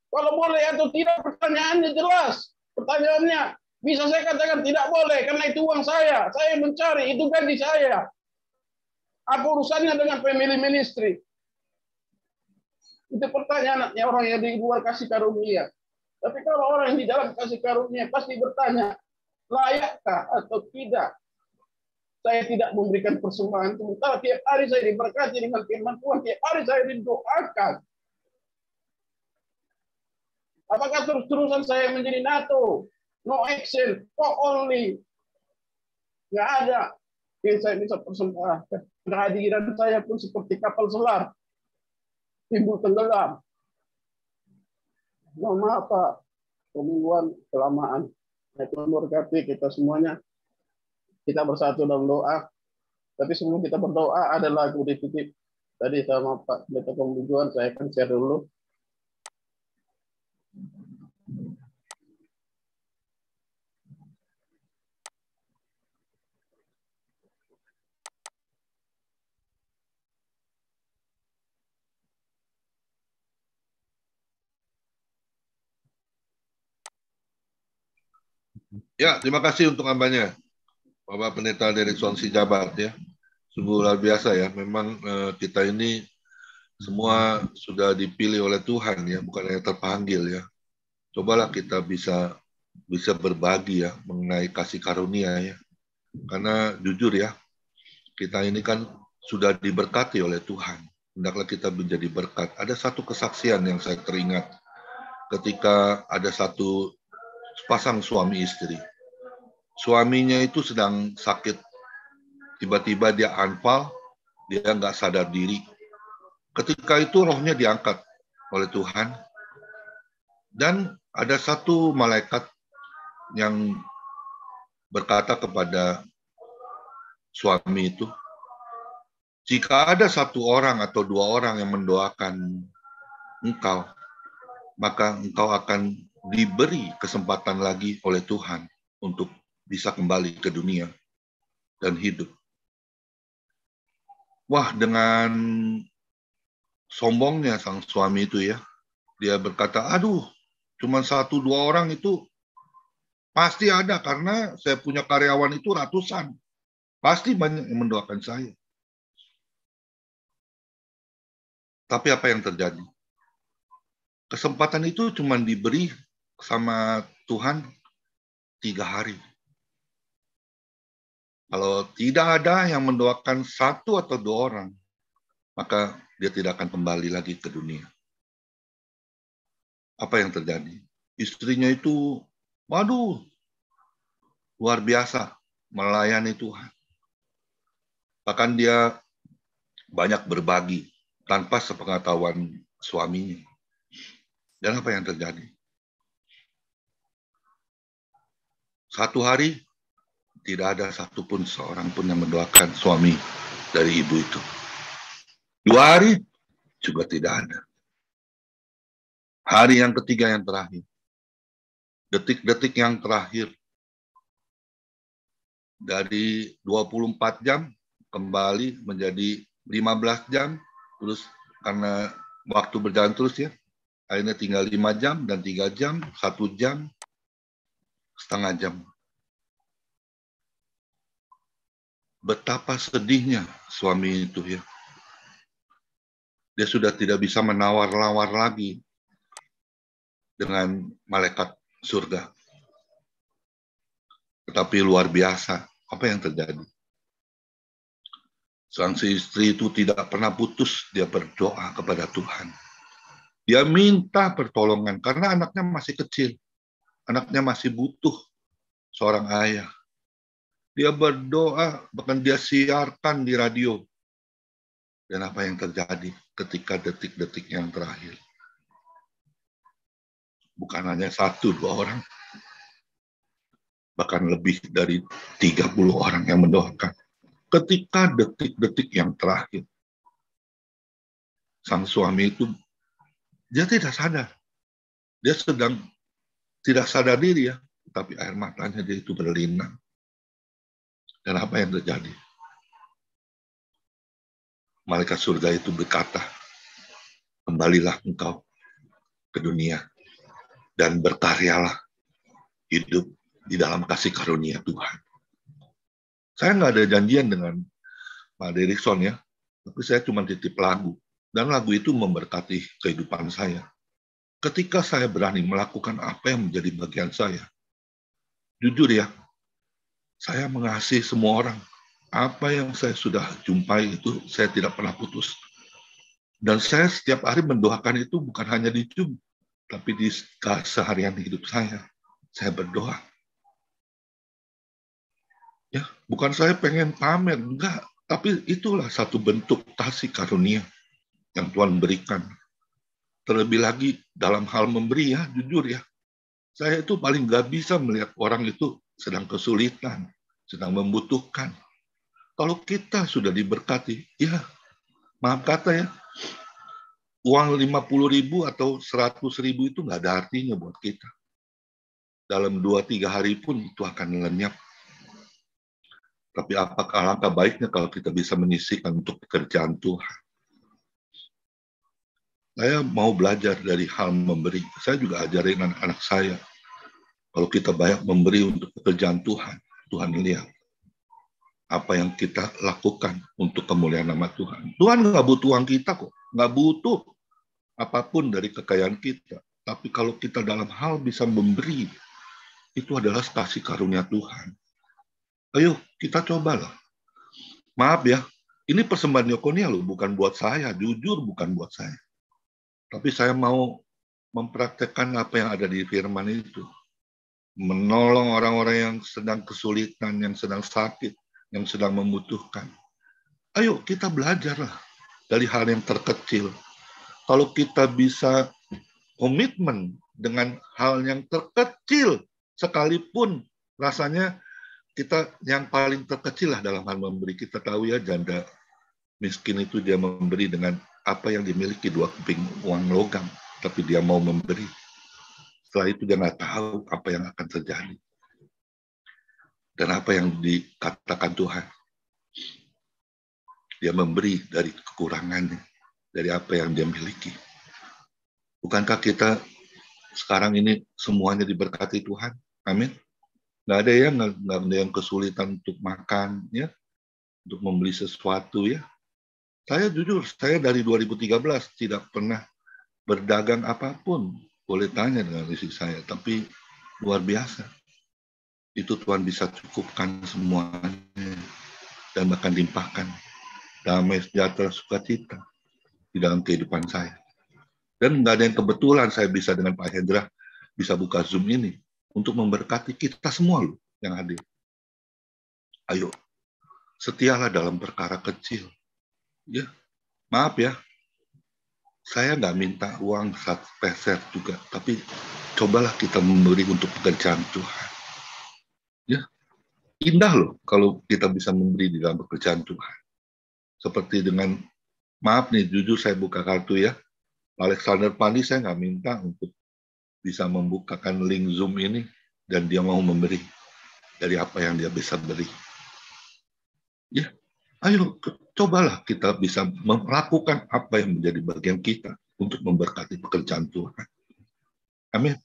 Kalau boleh atau tidak, pertanyaannya jelas. Pertanyaannya, bisa saya katakan tidak boleh, karena itu uang saya. Saya mencari, itu gaji saya. Apa urusannya dengan family ministry? Itu pertanyaannya orang yang di luar kasih karunia. Tapi kalau orang yang di dalam kasih karunia pasti bertanya, layakkah atau tidak saya tidak memberikan persembahan? Sementara tiap hari saya diberkati dengan firman Tuhan, tiap hari saya didoakan. Apakah terus-terusan saya menjadi NATO? No action, no only. Nggak ada yang saya bisa persembahkan. Kehadiran saya pun seperti kapal selam, timbul tenggelam. Mohon maaf Pak, pemingguan kelamaan. Tuhan berkati kita semuanya. Kita bersatu dalam doa. Tapi sebelum kita berdoa, ada lagu dititip tadi sama Pak Pendeta Pemingguan. Saya akan share dulu. Ya, terima kasih untuk hambanya, Bapak Pendeta Derikson Sijabat ya. Sungguh luar biasa ya. Memang kita ini semua sudah dipilih oleh Tuhan ya, bukan hanya terpanggil ya. Cobalah kita bisa berbagi ya mengenai kasih karunia ya. Karena jujur ya, kita ini kan sudah diberkati oleh Tuhan. Hendaklah kita menjadi berkat. Ada satu kesaksian yang saya teringat ketika ada satu pasang suami istri. Suaminya itu sedang sakit. Tiba-tiba dia anfal, dia nggak sadar diri. Ketika itu rohnya diangkat oleh Tuhan. Dan ada satu malaikat yang berkata kepada suami itu, jika ada satu orang atau dua orang yang mendoakan engkau, maka engkau akan diberi kesempatan lagi oleh Tuhan untuk bisa kembali ke dunia dan hidup. Wah, dengan sombongnya sang suami itu ya, dia berkata, aduh, cuma satu dua orang itu pasti ada, karena saya punya karyawan itu ratusan. Pasti banyak yang mendoakan saya. Tapi apa yang terjadi? Kesempatan itu cuma diberi sama Tuhan 3 hari. Kalau tidak ada yang mendoakan satu atau dua orang, maka dia tidak akan kembali lagi ke dunia. Apa yang terjadi? Istrinya itu, waduh, luar biasa melayani Tuhan. Bahkan dia banyak berbagi tanpa sepengetahuan suaminya. Dan apa yang terjadi? Satu hari tidak ada satupun seorang pun yang mendoakan suami dari ibu itu. 2 hari juga tidak ada. Hari yang ketiga yang terakhir, detik-detik yang terakhir, dari 24 jam kembali menjadi 15 jam, terus karena waktu berjalan terus ya, akhirnya tinggal 5 jam dan 3 jam, 1 jam, setengah jam. Betapa sedihnya suami itu ya. Dia sudah tidak bisa menawar-nawar lagi dengan malaikat surga. Tetapi luar biasa, apa yang terjadi? Sang istri itu tidak pernah putus, dia berdoa kepada Tuhan. Dia minta pertolongan karena anaknya masih kecil. Anaknya masih butuh seorang ayah. Dia berdoa, bahkan dia siarkan di radio. Dan apa yang terjadi ketika detik-detik yang terakhir? Bukan hanya 1-2 orang, bahkan lebih dari 30 orang yang mendoakan. Ketika detik-detik yang terakhir, sang suami itu, dia tidak sadar. Dia sedang tidak sadar diri ya, tapi air matanya dia itu berlinang. Dan apa yang terjadi? Malaikat surga itu berkata, kembalilah engkau ke dunia dan berkaryalah hidup di dalam kasih karunia Tuhan. Saya nggak ada janjian dengan Pak Derikson ya, tapi saya cuma titip lagu. Dan lagu itu memberkati kehidupan saya. Ketika saya berani melakukan apa yang menjadi bagian saya, jujur ya, saya mengasihi semua orang. Apa yang saya sudah jumpai itu saya tidak pernah putus. Dan saya setiap hari mendoakan itu bukan hanya di Zoom, tapi di keseharian hidup saya. Saya berdoa. Ya, bukan saya pengen pamer, enggak. Tapi itulah satu bentuk kasih karunia yang Tuhan berikan. Terlebih lagi dalam hal memberi ya, jujur ya. Saya itu paling nggak bisa melihat orang itu sedang kesulitan, sedang membutuhkan. Kalau kita sudah diberkati, ya maaf kata ya, uang 50.000 atau 100.000 itu nggak ada artinya buat kita. Dalam 2-3 hari pun itu akan lenyap. Tapi apakah alangkah baiknya kalau kita bisa menyisihkan untuk pekerjaan Tuhan. Saya mau belajar dari hal memberi. Saya juga ajarin anak-anak saya. Kalau kita banyak memberi untuk pekerjaan Tuhan, Tuhan lihat apa yang kita lakukan untuk kemuliaan nama Tuhan. Tuhan nggak butuh uang kita kok. Nggak butuh apapun dari kekayaan kita. Tapi kalau kita dalam hal bisa memberi, itu adalah kasih karunia Tuhan. Ayo, kita cobalah. Maaf ya, ini persembahan Yokonia loh, bukan buat saya. Jujur bukan buat saya. Tapi saya mau mempraktekkan apa yang ada di firman itu. Menolong orang-orang yang sedang kesulitan, yang sedang sakit, yang sedang membutuhkan. Ayo kita belajarlah dari hal yang terkecil. Kalau kita bisa komitmen dengan hal yang terkecil, sekalipun rasanya kita yang paling terkecil lah dalam hal memberi. Kita tahu ya janda miskin itu dia memberi dengan apa yang dimiliki 2 keping uang logam, tapi dia mau memberi. Setelah itu dia nggak tahu apa yang akan terjadi. Dan apa yang dikatakan Tuhan. Dia memberi dari kekurangannya, dari apa yang dia miliki. Bukankah kita sekarang ini semuanya diberkati Tuhan? Amin. Nggak ada ya, nggak ada yang kesulitan untuk makan, ya, untuk membeli sesuatu ya. Saya jujur, saya dari 2013 tidak pernah berdagang apapun. Boleh tanya dengan istri saya, tapi luar biasa. Itu Tuhan bisa cukupkan semuanya dan bahkan limpahkan damai, sejahtera, sukacita di dalam kehidupan saya. Dan nggak ada yang kebetulan saya bisa dengan Pak Hendra bisa buka Zoom ini untuk memberkati kita semua loh yang hadir. Ayo, setialah dalam perkara kecil. Ya, maaf ya, saya nggak minta uang 1% juga, tapi cobalah kita memberi untuk pekerjaan Tuhan. Ya, indah loh kalau kita bisa memberi di dalam pekerjaan Tuhan. Seperti dengan, maaf nih, jujur saya buka kartu ya, Alexander Pandi saya nggak minta untuk bisa membukakan link Zoom ini, dan dia mau memberi dari apa yang dia bisa beri. Ya, ayo cobalah kita bisa melakukan apa yang menjadi bagian kita untuk memberkati pekerjaan Tuhan. Amin.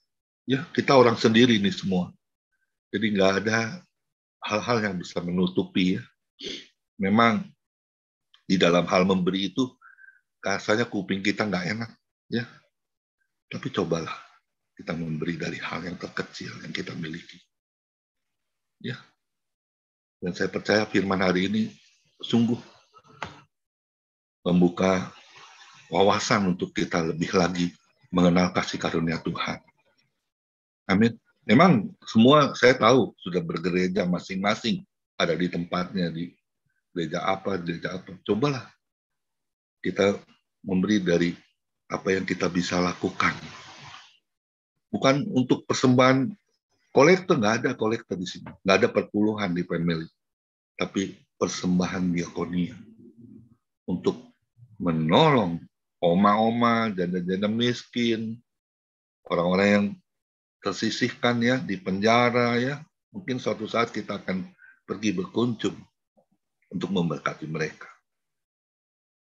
Ya, kita orang sendiri ini semua. Jadi nggak ada hal-hal yang bisa menutupi ya. Memang di dalam hal memberi itu rasanya kuping kita nggak enak ya. Tapi cobalah kita memberi dari hal yang terkecil yang kita miliki. Ya. Dan saya percaya firman hari ini sungguh membuka wawasan untuk kita lebih lagi mengenal kasih karunia Tuhan. Amin. Memang semua saya tahu sudah bergereja masing-masing, ada di tempatnya, di gereja apa. Cobalah kita memberi dari apa yang kita bisa lakukan. Bukan untuk persembahan kolektor, nggak ada kolektor di sini. Nggak ada perpuluhan di family. Tapi persembahan diakonia untuk menolong oma-oma, janda-janda miskin, orang-orang yang tersisihkan ya di penjara ya. Mungkin suatu saat kita akan pergi berkunjung untuk memberkati mereka.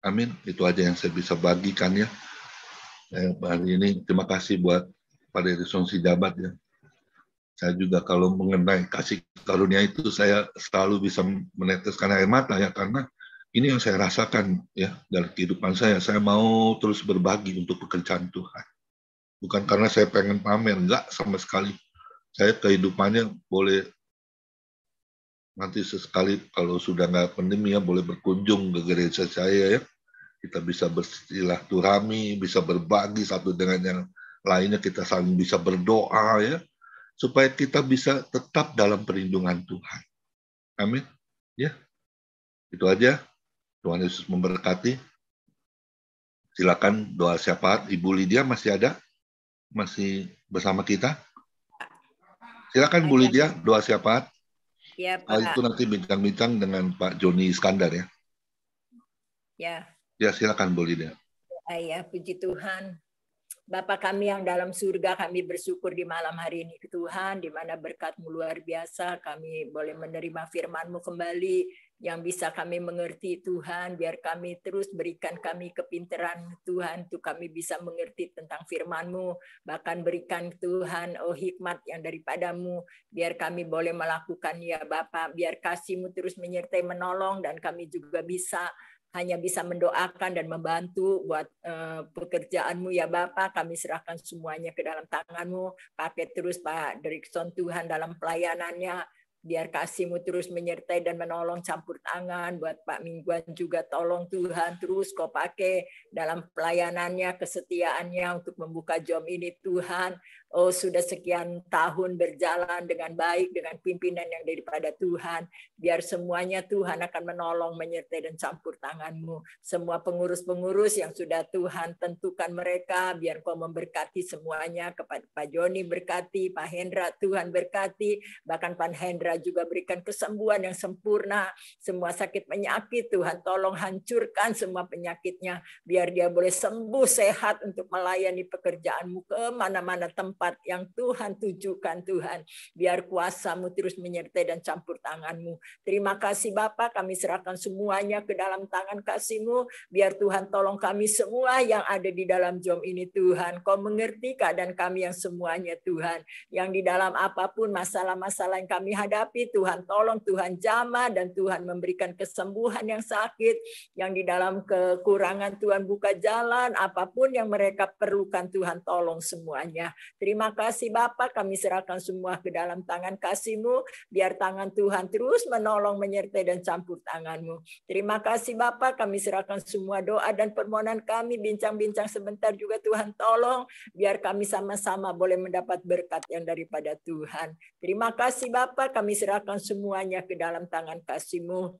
Amin. Itu aja yang saya bisa bagikan ya. Hari ini terima kasih buat Pak Derison Sijabat ya. Saya juga kalau mengenai kasih karunia itu saya selalu bisa meneteskan air mata ya, karena ini yang saya rasakan ya dalam kehidupan saya. Saya mau terus berbagi untuk pekerjaan Tuhan. Bukan karena saya pengen pamer, enggak sama sekali. Saya kehidupannya boleh nanti sesekali kalau sudah nggak pandemi ya, boleh berkunjung ke gereja saya ya. Kita bisa bersilaturahmi, bisa berbagi satu dengan yang lainnya, kita saling bisa berdoa ya, supaya kita bisa tetap dalam perlindungan Tuhan. Amin. Ya, itu aja. Tuhan Yesus memberkati. Silakan doa syafaat. Ibu Lydia masih ada? Masih bersama kita? Silakan Bu Lydia, doa syafaat. Ya, Pak. Itu nanti bincang-bincang dengan Pak Joni Iskandar ya. Ya. Ya, silakan Bu Lydia. Ya, puji Tuhan. Bapa kami yang dalam surga, kami bersyukur di malam hari ini Tuhan, di mana berkat-Mu luar biasa, kami boleh menerima firman-Mu kembali, yang bisa kami mengerti Tuhan, biar kami terus berikan kami kepintaran Tuhan, untuk kami bisa mengerti tentang firman-Mu, bahkan berikan Tuhan, hikmat yang daripada-Mu, biar kami boleh melakukan ya Bapa, biar kasih-Mu terus menyertai menolong, dan kami juga hanya bisa mendoakan dan membantu buat pekerjaan-Mu ya Bapak. Kami serahkan semuanya ke dalam tangan-Mu. Pakai terus Pak Derikson Tuhan dalam pelayanannya. Biar kasih-Mu terus menyertai dan menolong, campur tangan. Buat Pak Mingguan juga tolong Tuhan. Terus Kau pakai dalam pelayanannya, kesetiaannya untuk membuka job ini Tuhan. Oh, sudah sekian tahun berjalan dengan baik, dengan pimpinan yang daripada Tuhan. Biar semuanya Tuhan akan menolong, menyertai dan campur tangan-Mu. Semua pengurus-pengurus yang sudah Tuhan tentukan mereka, biar Kau memberkati semuanya. Kepada Pak Joni berkati, Pak Hendra Tuhan berkati, bahkan Pak Hendra juga berikan kesembuhan yang sempurna. Semua sakit penyakit Tuhan tolong hancurkan semua penyakitnya, biar dia boleh sembuh sehat untuk melayani pekerjaan-Mu ke mana-mana tempat yang Tuhan tujukan Tuhan. Biar kuasa-Mu terus menyertai dan campur tangan-Mu. Terima kasih Bapa, kami serahkan semuanya ke dalam tangan kasih-Mu. Biar Tuhan tolong kami semua yang ada di dalam jom ini Tuhan. Kau mengerti keadaan kami yang semuanya Tuhan. Yang di dalam apapun masalah-masalah yang kami hadapi Tuhan tolong, Tuhan jamah, dan Tuhan memberikan kesembuhan yang sakit, yang di dalam kekurangan Tuhan buka jalan, apapun yang mereka perlukan Tuhan tolong semuanya. Terima kasih Bapa, kami serahkan semua ke dalam tangan kasih-Mu, biar tangan Tuhan terus menolong, menyertai dan campur tangan-Mu. Terima kasih Bapa, kami serahkan semua doa dan permohonan kami, bincang-bincang sebentar juga Tuhan tolong, biar kami sama-sama boleh mendapat berkat yang daripada Tuhan. Terima kasih Bapa, kami serahkan semuanya ke dalam tangan kasih-Mu.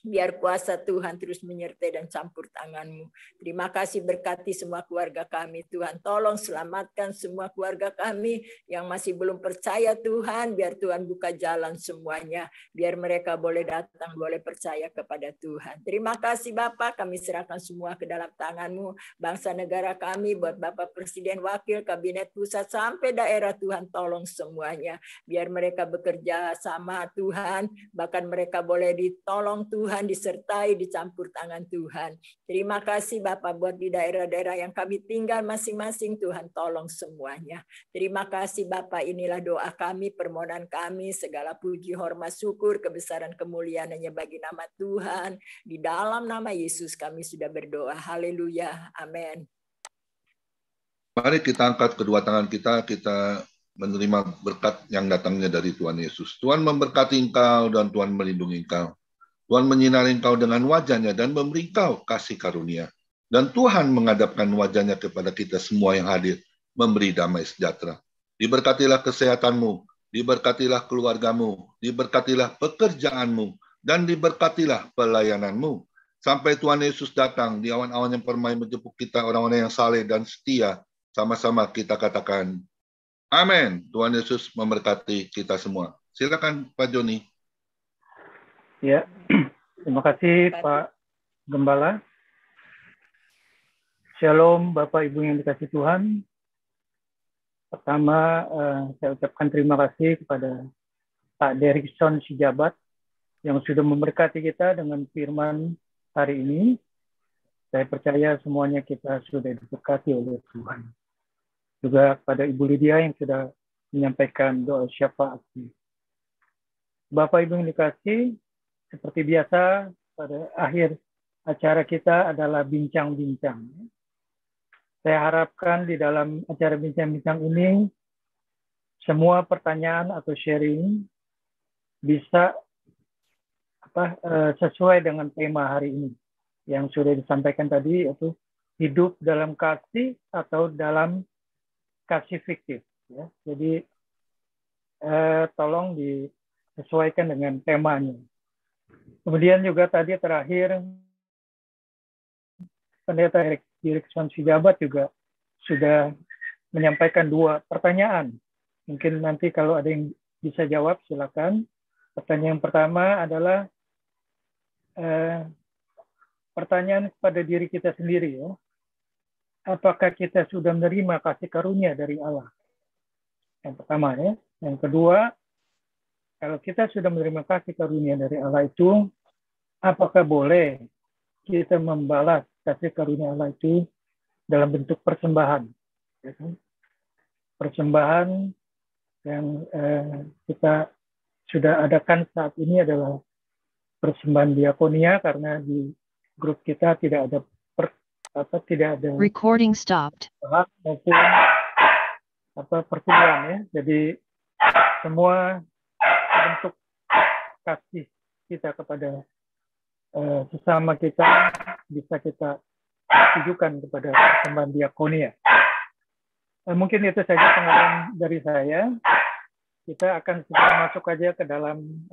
Biar kuasa Tuhan terus menyertai dan campur tangan-Mu. Terima kasih, berkati semua keluarga kami. Tuhan, tolong selamatkan semua keluarga kami yang masih belum percaya Tuhan. Biar Tuhan buka jalan semuanya. Biar mereka boleh datang, boleh percaya kepada Tuhan. Terima kasih Bapak, kami serahkan semua ke dalam tangan-Mu. Bangsa negara kami, buat Bapak Presiden, Wakil, Kabinet Pusat, sampai daerah, Tuhan tolong semuanya. Biar mereka bekerja sama Tuhan, bahkan mereka boleh ditolong Tuhan, disertai, dicampur tangan Tuhan. Terima kasih Bapak buat di daerah-daerah yang kami tinggal masing-masing, Tuhan tolong semuanya. Terima kasih Bapak, inilah doa kami, permohonan kami, segala puji, hormat, syukur, kebesaran, kemuliaan hanya bagi nama Tuhan. Di dalam nama Yesus kami sudah berdoa. Haleluya. Amin. Mari kita angkat kedua tangan kita menerima berkat yang datangnya dari Tuhan Yesus. Tuhan memberkati engkau dan Tuhan melindungi engkau. Tuhan menyinari engkau dengan wajah-Nya dan memberi engkau kasih karunia. Dan Tuhan menghadapkan wajah-Nya kepada kita semua yang hadir, memberi damai sejahtera. Diberkatilah kesehatanmu, diberkatilah keluargamu, diberkatilah pekerjaanmu, dan diberkatilah pelayananmu. Sampai Tuhan Yesus datang di awan-awan yang permai menjemput kita, orang-orang yang saleh dan setia. Sama-sama kita katakan, amin. Tuhan Yesus memberkati kita semua. Silakan Pak Joni. Ya, terima kasih Pak Gembala. Shalom Bapak Ibu yang dikasihi Tuhan. Pertama, saya ucapkan terima kasih kepada Pak Derikson Sijabat yang sudah memberkati kita dengan firman hari ini. Saya percaya semuanya kita sudah diberkati oleh Tuhan. Juga kepada Ibu Lydia yang sudah menyampaikan doa syafaat. Bapak Ibu yang dikasihi, seperti biasa, pada akhir acara kita adalah bincang-bincang. Saya harapkan di dalam acara bincang-bincang ini, semua pertanyaan atau sharing bisa sesuai dengan tema hari ini. Yang sudah disampaikan tadi, yaitu hidup dalam kasih atau dalam kasih fiktif. Ya. Jadi, tolong disesuaikan dengan temanya. Kemudian juga tadi terakhir, Pendeta Derikson Sijabat juga sudah menyampaikan 2 pertanyaan. Mungkin nanti kalau ada yang bisa jawab, silakan. Pertanyaan yang pertama adalah pertanyaan kepada diri kita sendiri. Ya. Apakah kita sudah menerima kasih karunia dari Allah? Yang pertama ya. Yang kedua, kalau kita sudah menerima kasih karunia dari Allah itu, apakah boleh kita membalas kasih karunia Allah itu dalam bentuk persembahan? Persembahan yang kita sudah adakan saat ini adalah persembahan diakonia, karena di grup kita tidak ada recording stopped maupun perpuluhan ya. Jadi semua bentuk kasih kita kepada sesama kita bisa kita tujukan kepada persembahan diakonia. Mungkin itu saja pengalaman dari saya. Kita akan segera masuk aja ke dalam